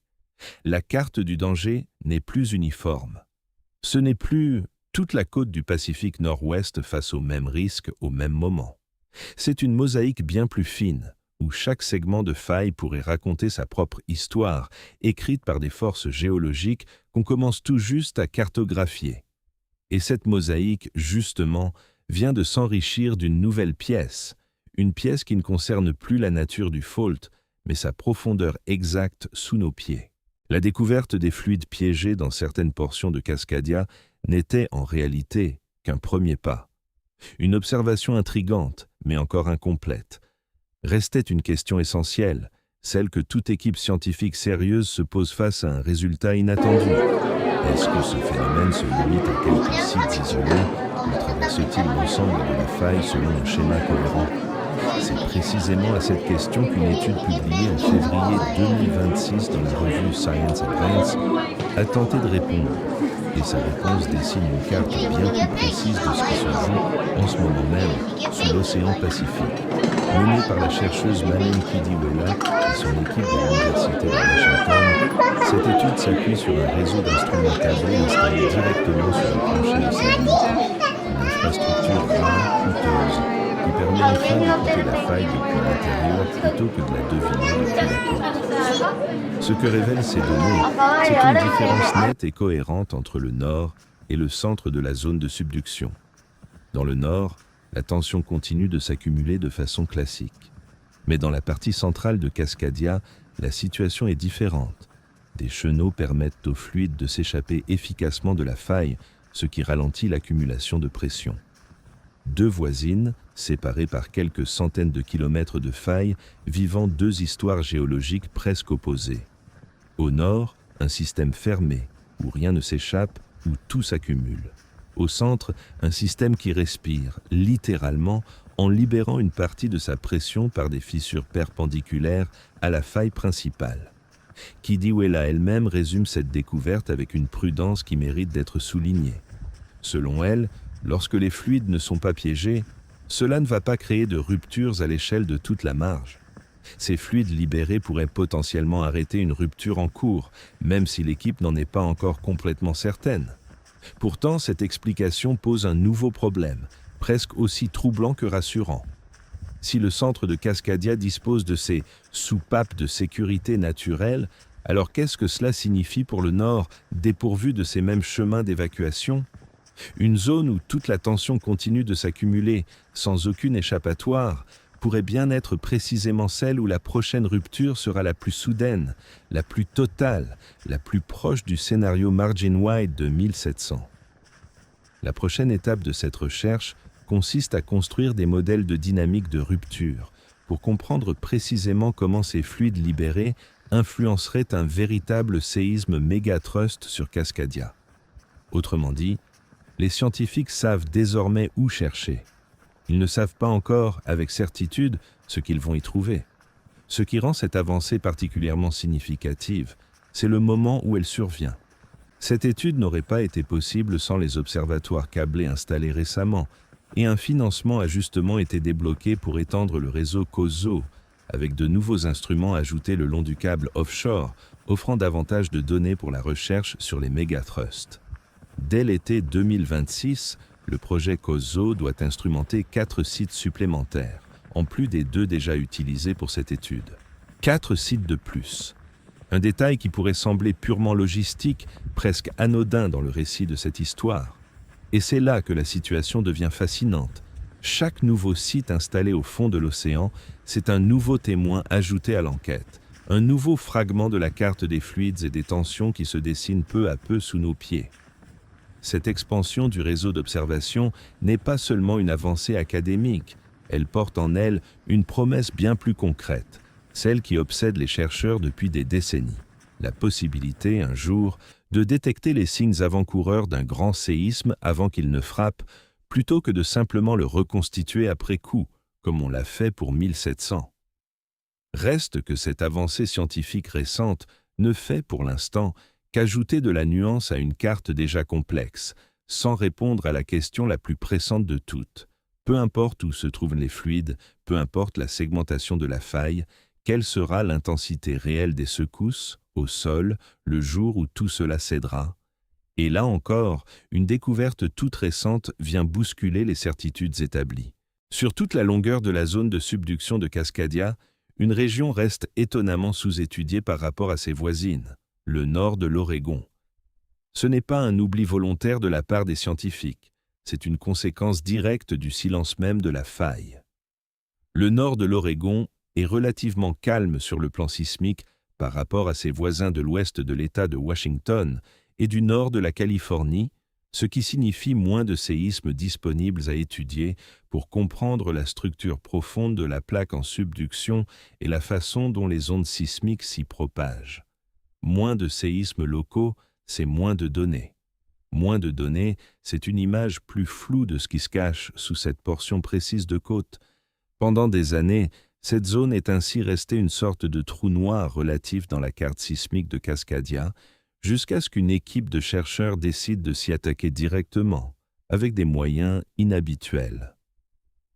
La carte du danger n'est plus uniforme. Ce n'est plus toute la côte du Pacifique Nord-Ouest face au même risque au même moment. C'est une mosaïque bien plus fine, où chaque segment de faille pourrait raconter sa propre histoire, écrite par des forces géologiques qu'on commence tout juste à cartographier. Et cette mosaïque, justement, vient de s'enrichir d'une nouvelle pièce, une pièce qui ne concerne plus la nature du fault, mais sa profondeur exacte sous nos pieds. La découverte des fluides piégés dans certaines portions de Cascadia n'était en réalité qu'un premier pas. Une observation intrigante, mais encore incomplète. Restait une question essentielle, celle que toute équipe scientifique sérieuse se pose face à un résultat inattendu. Est-ce que ce phénomène se limite à quelques sites isolés ou traverse-t-il l'ensemble de la faille selon un schéma cohérent? C'est précisément à cette question qu'une étude publiée en février 2026 dans la revue Science Advance a tenté de répondre. Et sa réponse dessine une carte bien plus précise de ce qui se joue en ce moment même sous l'océan Pacifique. Menée par la chercheuse Manen Kidiwela et son équipe de l'Université de Washington, cette étude s'appuie sur un réseau d'instruments câblés installés directement sur le plancher océanique, une infrastructure rare, coûteuse, qui permet enfin d'écouter la faille depuis l'intérieur plutôt que de la deviner depuis la côte. Ce que révèlent ces données, c'est une différence nette et cohérente entre le nord et le centre de la zone de subduction. Dans le nord, la tension continue de s'accumuler de façon classique. Mais dans la partie centrale de Cascadia, la situation est différente. Des chenaux permettent au fluide de s'échapper efficacement de la faille, ce qui ralentit l'accumulation de pression. Deux voisines, séparées par quelques centaines de kilomètres de faille, vivant deux histoires géologiques presque opposées. Au nord, un système fermé, où rien ne s'échappe, où tout s'accumule. Au centre, un système qui respire, littéralement, en libérant une partie de sa pression par des fissures perpendiculaires à la faille principale. Kidiwela elle-même résume cette découverte avec une prudence qui mérite d'être soulignée. Selon elle, lorsque les fluides ne sont pas piégés, cela ne va pas créer de ruptures à l'échelle de toute la marge. Ces fluides libérés pourraient potentiellement arrêter une rupture en cours, même si l'équipe n'en est pas encore complètement certaine. Pourtant, cette explication pose un nouveau problème, presque aussi troublant que rassurant. Si le centre de Cascadia dispose de ces soupapes de sécurité naturelles, alors qu'est-ce que cela signifie pour le nord, dépourvu de ces mêmes chemins d'évacuation ? Une zone où toute la tension continue de s'accumuler, sans aucune échappatoire, pourrait bien être précisément celle où la prochaine rupture sera la plus soudaine, la plus totale, la plus proche du scénario Margin Wide de 1700. La prochaine étape de cette recherche consiste à construire des modèles de dynamique de rupture pour comprendre précisément comment ces fluides libérés influenceraient un véritable séisme méga-thrust sur Cascadia. Autrement dit, les scientifiques savent désormais où chercher. Ils ne savent pas encore, avec certitude, ce qu'ils vont y trouver. Ce qui rend cette avancée particulièrement significative, c'est le moment où elle survient. Cette étude n'aurait pas été possible sans les observatoires câblés installés récemment, et un financement a justement été débloqué pour étendre le réseau COSO, avec de nouveaux instruments ajoutés le long du câble offshore, offrant davantage de données pour la recherche sur les méga-thrusts. Dès l'été 2026, le projet COSO doit instrumenter 4 sites supplémentaires, en plus des 2 déjà utilisés pour cette étude. 4 sites de plus. Un détail qui pourrait sembler purement logistique, presque anodin dans le récit de cette histoire. Et c'est là que la situation devient fascinante. Chaque nouveau site installé au fond de l'océan, c'est un nouveau témoin ajouté à l'enquête, un nouveau fragment de la carte des fluides et des tensions qui se dessinent peu à peu sous nos pieds. Cette expansion du réseau d'observation n'est pas seulement une avancée académique, elle porte en elle une promesse bien plus concrète, celle qui obsède les chercheurs depuis des décennies. La possibilité, un jour, de détecter les signes avant-coureurs d'un grand séisme avant qu'il ne frappe, plutôt que de simplement le reconstituer après coup, comme on l'a fait pour 1700. Reste que cette avancée scientifique récente ne fait, pour l'instant, qu'ajouter de la nuance à une carte déjà complexe, sans répondre à la question la plus pressante de toutes. Peu importe où se trouvent les fluides, peu importe la segmentation de la faille, quelle sera l'intensité réelle des secousses, au sol, le jour où tout cela cédera? Et là encore, une découverte toute récente vient bousculer les certitudes établies. Sur toute la longueur de la zone de subduction de Cascadia, une région reste étonnamment sous-étudiée par rapport à ses voisines, le nord de l'Oregon. Ce n'est pas un oubli volontaire de la part des scientifiques, c'est une conséquence directe du silence même de la faille. Le nord de l'Oregon est relativement calme sur le plan sismique par rapport à ses voisins de l'ouest de l'État de Washington et du nord de la Californie, ce qui signifie moins de séismes disponibles à étudier pour comprendre la structure profonde de la plaque en subduction et la façon dont les ondes sismiques s'y propagent. Moins de séismes locaux, c'est moins de données. Moins de données, c'est une image plus floue de ce qui se cache sous cette portion précise de côte. Pendant des années, cette zone est ainsi restée une sorte de trou noir relatif dans la carte sismique de Cascadia, jusqu'à ce qu'une équipe de chercheurs décide de s'y attaquer directement, avec des moyens inhabituels.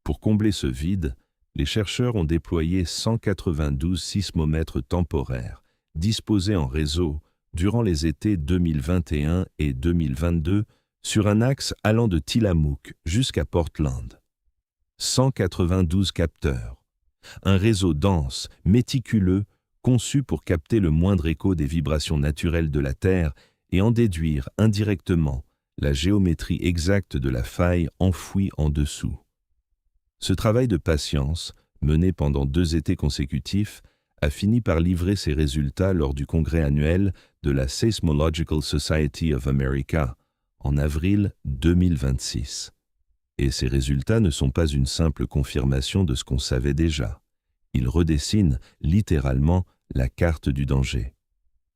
Pour combler ce vide, les chercheurs ont déployé 192 sismomètres temporaires, disposés en réseau durant les étés 2021 et 2022 sur un axe allant de Tillamook jusqu'à Portland. 192 capteurs. Un réseau dense, méticuleux, conçu pour capter le moindre écho des vibrations naturelles de la Terre et en déduire indirectement la géométrie exacte de la faille enfouie en dessous. Ce travail de patience, mené pendant 2 étés consécutifs, a fini par livrer ses résultats lors du congrès annuel de la Seismological Society of America en avril 2026. Et ces résultats ne sont pas une simple confirmation de ce qu'on savait déjà. Ils redessinent littéralement la carte du danger.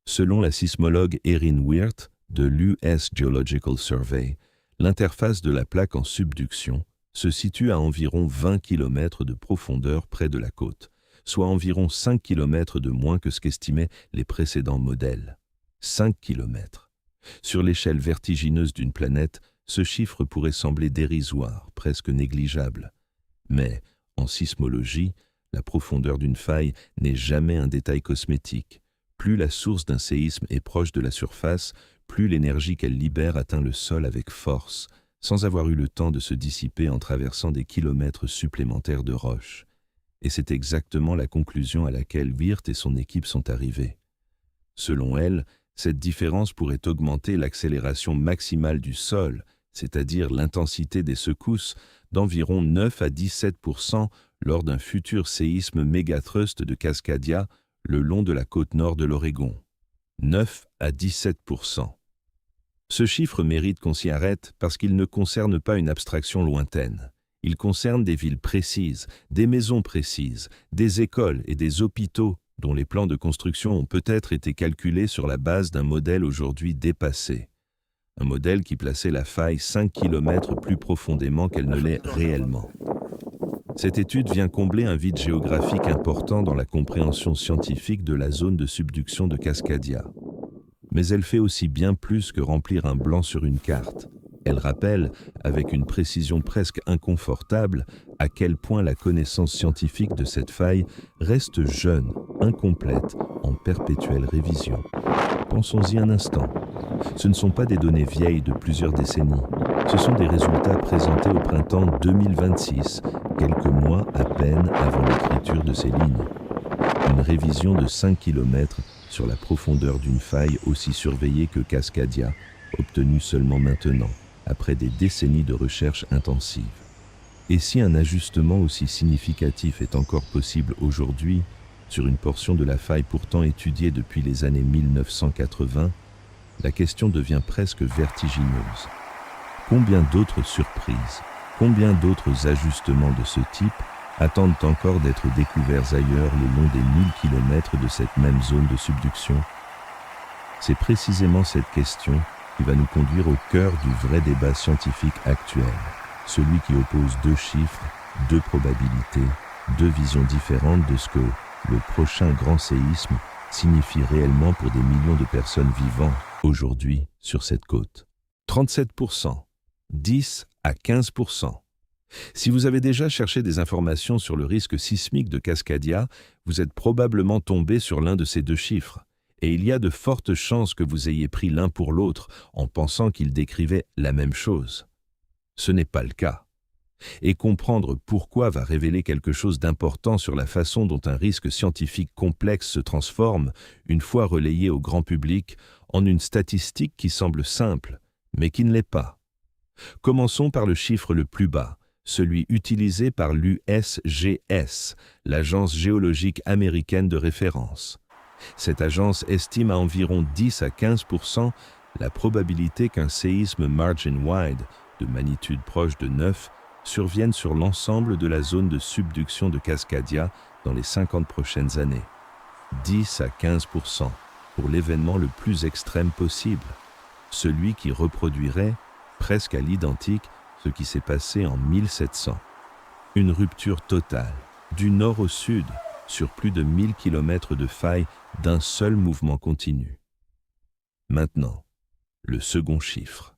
Selon la sismologue Erin Wirth de l'US Geological Survey, l'interface de la plaque en subduction se situe à environ 20 km de profondeur près de la côte, soit environ 5 km de moins que ce qu'estimaient les précédents modèles. 5 km. Sur l'échelle vertigineuse d'une planète, ce chiffre pourrait sembler dérisoire, presque négligeable. Mais, en sismologie, la profondeur d'une faille n'est jamais un détail cosmétique. Plus la source d'un séisme est proche de la surface, plus l'énergie qu'elle libère atteint le sol avec force, sans avoir eu le temps de se dissiper en traversant des kilomètres supplémentaires de roches. Et c'est exactement la conclusion à laquelle Wirth et son équipe sont arrivés. Selon elle, cette différence pourrait augmenter l'accélération maximale du sol, c'est-à-dire l'intensité des secousses, d'environ 9 à 17% lors d'un futur séisme mégathrust de Cascadia le long de la côte nord de l'Oregon. 9 à 17%. Ce chiffre mérite qu'on s'y arrête parce qu'il ne concerne pas une abstraction lointaine. Il concerne des villes précises, des maisons précises, des écoles et des hôpitaux dont les plans de construction ont peut-être été calculés sur la base d'un modèle aujourd'hui dépassé. Un modèle qui plaçait la faille 5 km plus profondément qu'elle ne l'est réellement. Cette étude vient combler un vide géographique important dans la compréhension scientifique de la zone de subduction de Cascadia. Mais elle fait aussi bien plus que remplir un blanc sur une carte. Elle rappelle, avec une précision presque inconfortable, à quel point la connaissance scientifique de cette faille reste jeune, incomplète, en perpétuelle révision. Pensons-y un instant. Ce ne sont pas des données vieilles de plusieurs décennies. Ce sont des résultats présentés au printemps 2026, quelques mois à peine avant l'écriture de ces lignes. une révision de 5 km sur la profondeur d'une faille aussi surveillée que Cascadia, obtenue seulement maintenant, après des décennies de recherche intensive. Et si un ajustement aussi significatif est encore possible aujourd'hui, sur une portion de la faille pourtant étudiée depuis les années 1980, la question devient presque vertigineuse. Combien d'autres surprises, combien d'autres ajustements de ce type attendent encore d'être découverts ailleurs le long des 1000 km de cette même zone de subduction? C'est précisément cette question qui va nous conduire au cœur du vrai débat scientifique actuel, celui qui oppose deux chiffres, deux probabilités, deux visions différentes de ce que le prochain grand séisme signifie réellement pour des millions de personnes vivant aujourd'hui sur cette côte. 37%, 10 à 15%. Si vous avez déjà cherché des informations sur le risque sismique de Cascadia, vous êtes probablement tombé sur l'un de ces deux chiffres. Et il y a de fortes chances que vous ayez pris l'un pour l'autre en pensant qu'ils décrivaient la même chose. Ce n'est pas le cas. Et comprendre pourquoi va révéler quelque chose d'important sur la façon dont un risque scientifique complexe se transforme, une fois relayé au grand public, en une statistique qui semble simple, mais qui ne l'est pas. Commençons par le chiffre le plus bas, celui utilisé par l'USGS, l'agence géologique américaine de référence. Cette agence estime à environ 10 à 15% la probabilité qu'un séisme margin-wide, de magnitude proche de 9, survienne sur l'ensemble de la zone de subduction de Cascadia dans les 50 prochaines années. 10 à 15% pour l'événement le plus extrême possible, celui qui reproduirait, presque à l'identique, ce qui s'est passé en 1700. Une rupture totale, du nord au sud, sur plus de 1000 km de faille d'un seul mouvement continu. Maintenant, le second chiffre.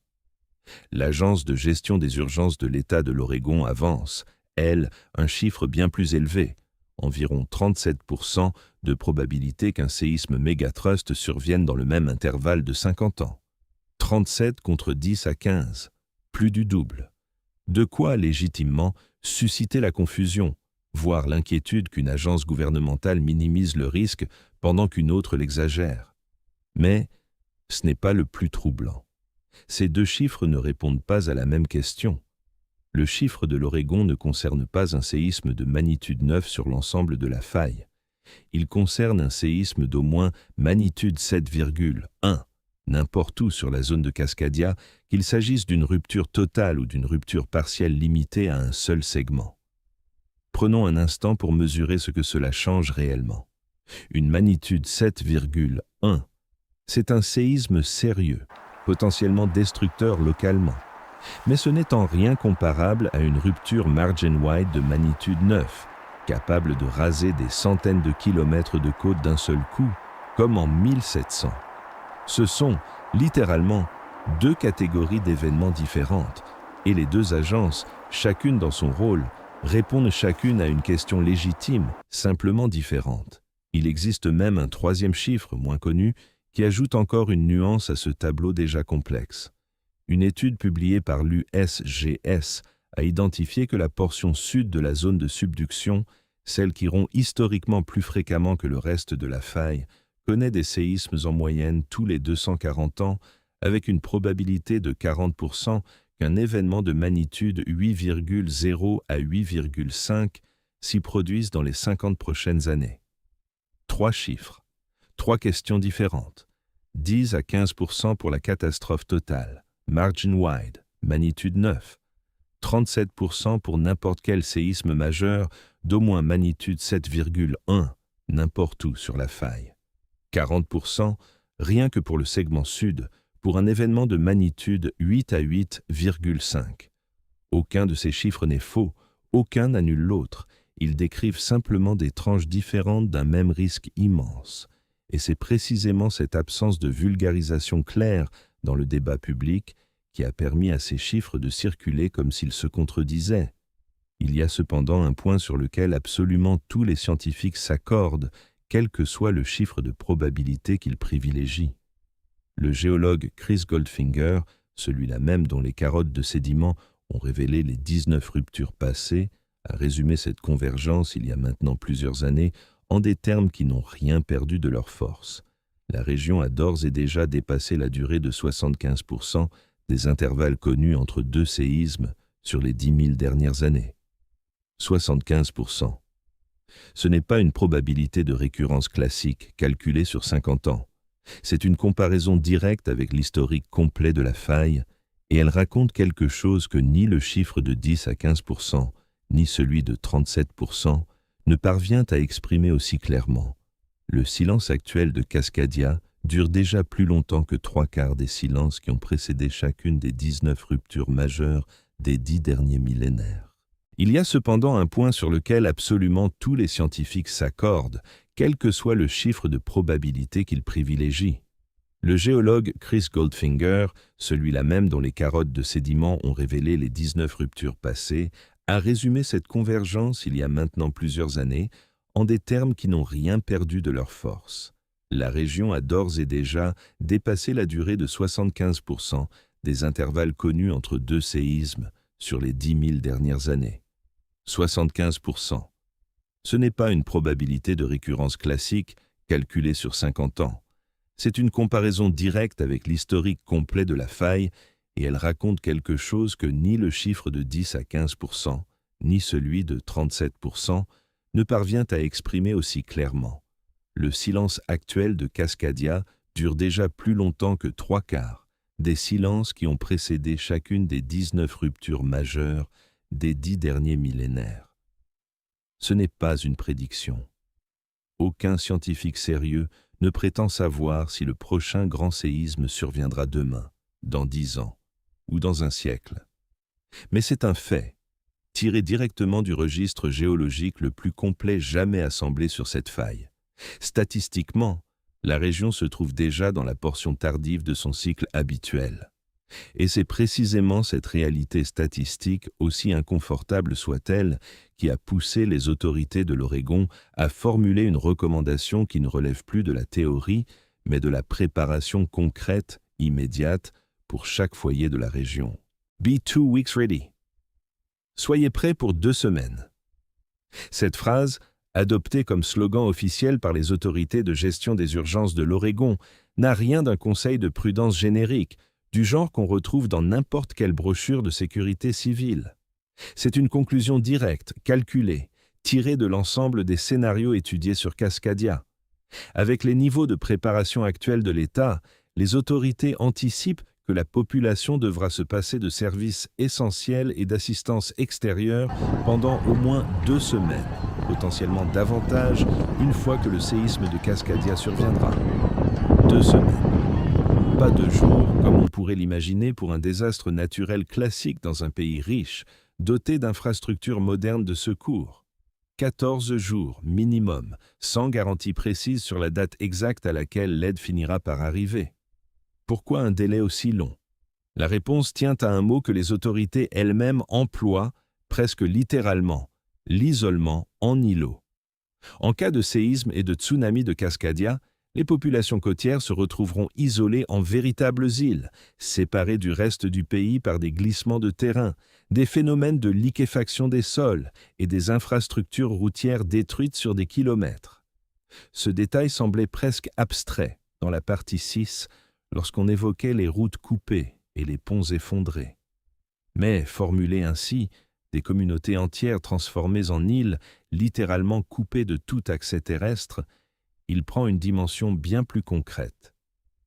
L'Agence de gestion des urgences de l'État de l'Oregon avance, elle, un chiffre bien plus élevé, environ 37% de probabilité qu'un séisme mégatrust survienne dans le même intervalle de 50 ans. 37 contre 10 à 15, plus du double. De quoi, légitimement, susciter la confusion, voire l'inquiétude qu'une agence gouvernementale minimise le risque pendant qu'une autre l'exagère. Mais ce n'est pas le plus troublant. Ces deux chiffres ne répondent pas à la même question. Le chiffre de l'Oregon ne concerne pas un séisme de magnitude 9 sur l'ensemble de la faille. Il concerne un séisme d'au moins magnitude 7,1, n'importe où sur la zone de Cascadia, qu'il s'agisse d'une rupture totale ou d'une rupture partielle limitée à un seul segment. Prenons un instant pour mesurer ce que cela change réellement. Une magnitude 7,1, c'est un séisme sérieux, potentiellement destructeur localement. Mais ce n'est en rien comparable à une rupture margin-wide de magnitude 9, capable de raser des centaines de kilomètres de côte d'un seul coup, comme en 1700. Ce sont, littéralement, deux catégories d'événements différentes, et les deux agences, chacune dans son rôle, répondent chacune à une question légitime, simplement différente. Il existe même un troisième chiffre, moins connu, qui ajoute encore une nuance à ce tableau déjà complexe. Une étude publiée par l'USGS a identifié que la portion sud de la zone de subduction, celle qui rompt historiquement plus fréquemment que le reste de la faille, connaît des séismes en moyenne tous les 240 ans, avec une probabilité de 40% qu'un événement de magnitude 8,0 à 8,5 s'y produise dans les 50 prochaines années. Trois chiffres, trois questions différentes. 10 à 15% pour la catastrophe totale, margin wide, magnitude 9. 37% pour n'importe quel séisme majeur d'au moins magnitude 7,1, n'importe où sur la faille. 40%, rien que pour le segment sud, pour un événement de magnitude 8 à 8,5. Aucun de ces chiffres n'est faux, aucun n'annule l'autre. Ils décrivent simplement des tranches différentes d'un même risque immense. Et c'est précisément cette absence de vulgarisation claire dans le débat public qui a permis à ces chiffres de circuler comme s'ils se contredisaient. Il y a cependant un point sur lequel absolument tous les scientifiques s'accordent, quel que soit le chiffre de probabilité qu'ils privilégient. Le géologue Chris Goldfinger, celui-là même dont les carottes de sédiments ont révélé les 19 ruptures passées, a résumé cette convergence il y a maintenant plusieurs années en des termes qui n'ont rien perdu de leur force. La région a d'ores et déjà dépassé la durée de 75% des intervalles connus entre deux séismes sur les 10 000 dernières années. 75%. Ce n'est pas une probabilité de récurrence classique calculée sur 50 ans. C'est une comparaison directe avec l'historique complet de la faille, et elle raconte quelque chose que ni le chiffre de 10 à 15%, ni celui de 37% ne parvient à exprimer aussi clairement. Le silence actuel de Cascadia dure déjà plus longtemps que 3/4 des silences qui ont précédé chacune des 19 ruptures majeures des 10 derniers millénaires. Il y a cependant un point sur lequel absolument tous les scientifiques s'accordent, quel que soit le chiffre de probabilité qu'ils privilégient. Le géologue Chris Goldfinger, celui-là même dont les carottes de sédiments ont révélé les 19 ruptures passées, a résumé cette convergence il y a maintenant plusieurs années en des termes qui n'ont rien perdu de leur force. La région a d'ores et déjà dépassé la durée de 75% des intervalles connus entre deux séismes sur les 10 000 dernières années. 75%. Ce n'est pas une probabilité de récurrence classique calculée sur 50 ans. C'est une comparaison directe avec l'historique complet de la faille et elle raconte quelque chose que ni le chiffre de 10 à 15%, ni celui de 37% ne parvient à exprimer aussi clairement. Le silence actuel de Cascadia dure déjà plus longtemps que 3/4 des silences qui ont précédé chacune des 19 ruptures majeures des 10 derniers millénaires. Ce n'est pas une prédiction. Aucun scientifique sérieux ne prétend savoir si le prochain grand séisme surviendra demain, dans 10 ans, ou dans un siècle. Mais c'est un fait, tiré directement du registre géologique le plus complet jamais assemblé sur cette faille. Statistiquement, la région se trouve déjà dans la portion tardive de son cycle habituel. Et c'est précisément cette réalité statistique, aussi inconfortable soit-elle, qui a poussé les autorités de l'Oregon à formuler une recommandation qui ne relève plus de la théorie, mais de la préparation concrète, immédiate, pour chaque foyer de la région. Be 2 weeks ready. Soyez prêts pour 2 semaines. Cette phrase, adoptée comme slogan officiel par les autorités de gestion des urgences de l'Oregon, n'a rien d'un conseil de prudence générique, du genre qu'on retrouve dans n'importe quelle brochure de sécurité civile. C'est une conclusion directe, calculée, tirée de l'ensemble des scénarios étudiés sur Cascadia. Avec les niveaux de préparation actuels de l'État, les autorités anticipent que la population devra se passer de services essentiels et d'assistance extérieure pendant au moins 2 semaines, potentiellement davantage une fois que le séisme de Cascadia surviendra. 2 semaines. Pas de jours, comme on pourrait l'imaginer pour un désastre naturel classique dans un pays riche, doté d'infrastructures modernes de secours. 14 jours minimum, sans garantie précise sur la date exacte à laquelle l'aide finira par arriver. Pourquoi un délai aussi long? La réponse tient à un mot que les autorités elles-mêmes emploient presque littéralement, l'isolement en îlot. En cas de séisme et de tsunami de Cascadia, les populations côtières se retrouveront isolées en véritables îles, séparées du reste du pays par des glissements de terrain, des phénomènes de liquéfaction des sols et des infrastructures routières détruites sur des kilomètres. Ce détail semblait presque abstrait dans la partie 6 lorsqu'on évoquait les routes coupées et les ponts effondrés. Mais, formulé ainsi, des communautés entières transformées en îles, littéralement coupées de tout accès terrestre, il prend une dimension bien plus concrète.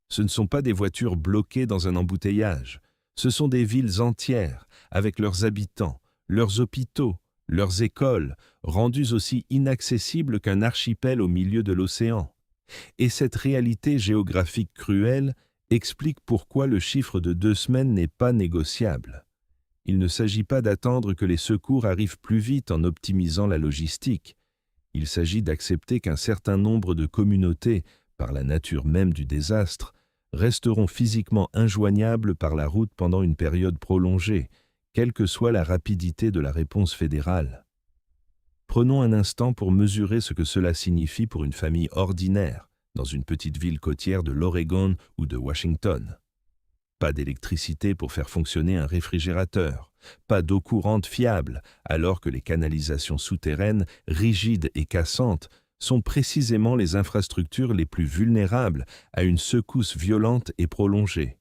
Ce ne sont pas des voitures bloquées dans un embouteillage, ce sont des villes entières, avec leurs habitants, leurs hôpitaux, leurs écoles, rendues aussi inaccessibles qu'un archipel au milieu de l'océan. Et cette réalité géographique cruelle explique pourquoi le chiffre de 2 semaines n'est pas négociable. Il ne s'agit pas d'attendre que les secours arrivent plus vite en optimisant la logistique. Il s'agit d'accepter qu'un certain nombre de communautés, par la nature même du désastre, resteront physiquement injoignables par la route pendant une période prolongée, quelle que soit la rapidité de la réponse fédérale. Prenons un instant pour mesurer ce que cela signifie pour une famille ordinaire, dans une petite ville côtière de l'Oregon ou de Washington. Pas d'électricité pour faire fonctionner un réfrigérateur, pas d'eau courante fiable, alors que les canalisations souterraines, rigides et cassantes, sont précisément les infrastructures les plus vulnérables à une secousse violente et prolongée.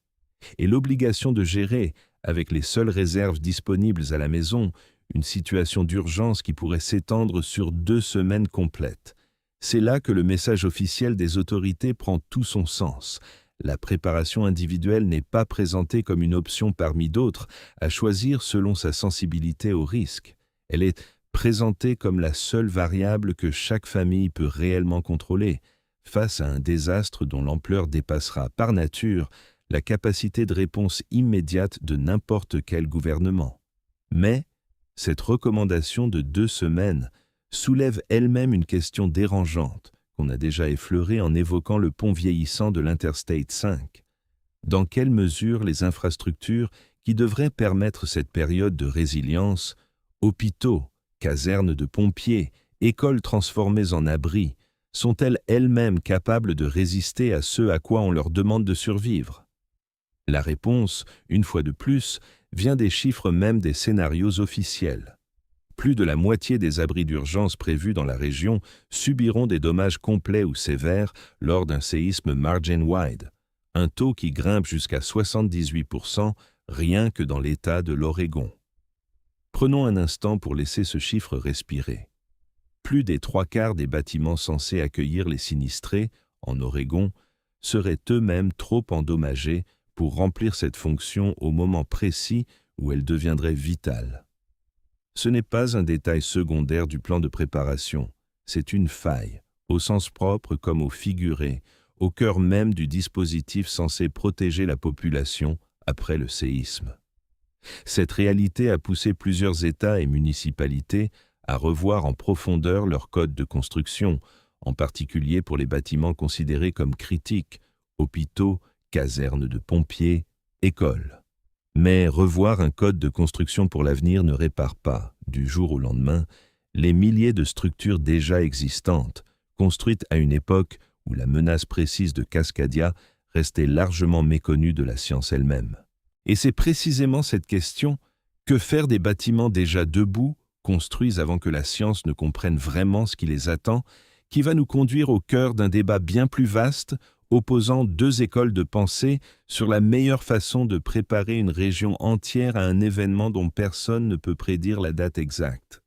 Et l'obligation de gérer, avec les seules réserves disponibles à la maison, une situation d'urgence qui pourrait s'étendre sur 2 semaines complètes. C'est là que le message officiel des autorités prend tout son sens. La préparation individuelle n'est pas présentée comme une option parmi d'autres à choisir selon sa sensibilité au risque. Elle est présentée comme la seule variable que chaque famille peut réellement contrôler, face à un désastre dont l'ampleur dépassera par nature la capacité de réponse immédiate de n'importe quel gouvernement. Mais cette recommandation de 2 semaines soulève elle-même une question dérangeante qu'on a déjà effleurée en évoquant le pont vieillissant de l'Interstate 5. Dans quelle mesure les infrastructures qui devraient permettre cette période de résilience, hôpitaux, casernes de pompiers, écoles transformées en abris, sont-elles elles-mêmes capables de résister à ce à quoi on leur demande de survivre? La réponse, une fois de plus, vient des chiffres même des scénarios officiels. Plus de la moitié des abris d'urgence prévus dans la région subiront des dommages complets ou sévères lors d'un séisme margin-wide, un taux qui grimpe jusqu'à 78% rien que dans l'État de l'Oregon. Prenons un instant pour laisser ce chiffre respirer. Plus des 3/4 des bâtiments censés accueillir les sinistrés, en Oregon, seraient eux-mêmes trop endommagés pour remplir cette fonction au moment précis où elle deviendrait vitale. Ce n'est pas un détail secondaire du plan de préparation, c'est une faille, au sens propre comme au figuré, au cœur même du dispositif censé protéger la population après le séisme. Cette réalité a poussé plusieurs États et municipalités à revoir en profondeur leurs codes de construction, en particulier pour les bâtiments considérés comme critiques, hôpitaux, casernes de pompiers, écoles. Mais revoir un code de construction pour l'avenir ne répare pas, du jour au lendemain, les milliers de structures déjà existantes, construites à une époque où la menace précise de Cascadia restait largement méconnue de la science elle-même. Et c'est précisément cette question, que faire des bâtiments déjà debout, construits avant que la science ne comprenne vraiment ce qui les attend, qui va nous conduire au cœur d'un débat bien plus vaste, opposant 2 écoles de pensée sur la meilleure façon de préparer une région entière à un événement dont personne ne peut prédire la date exacte.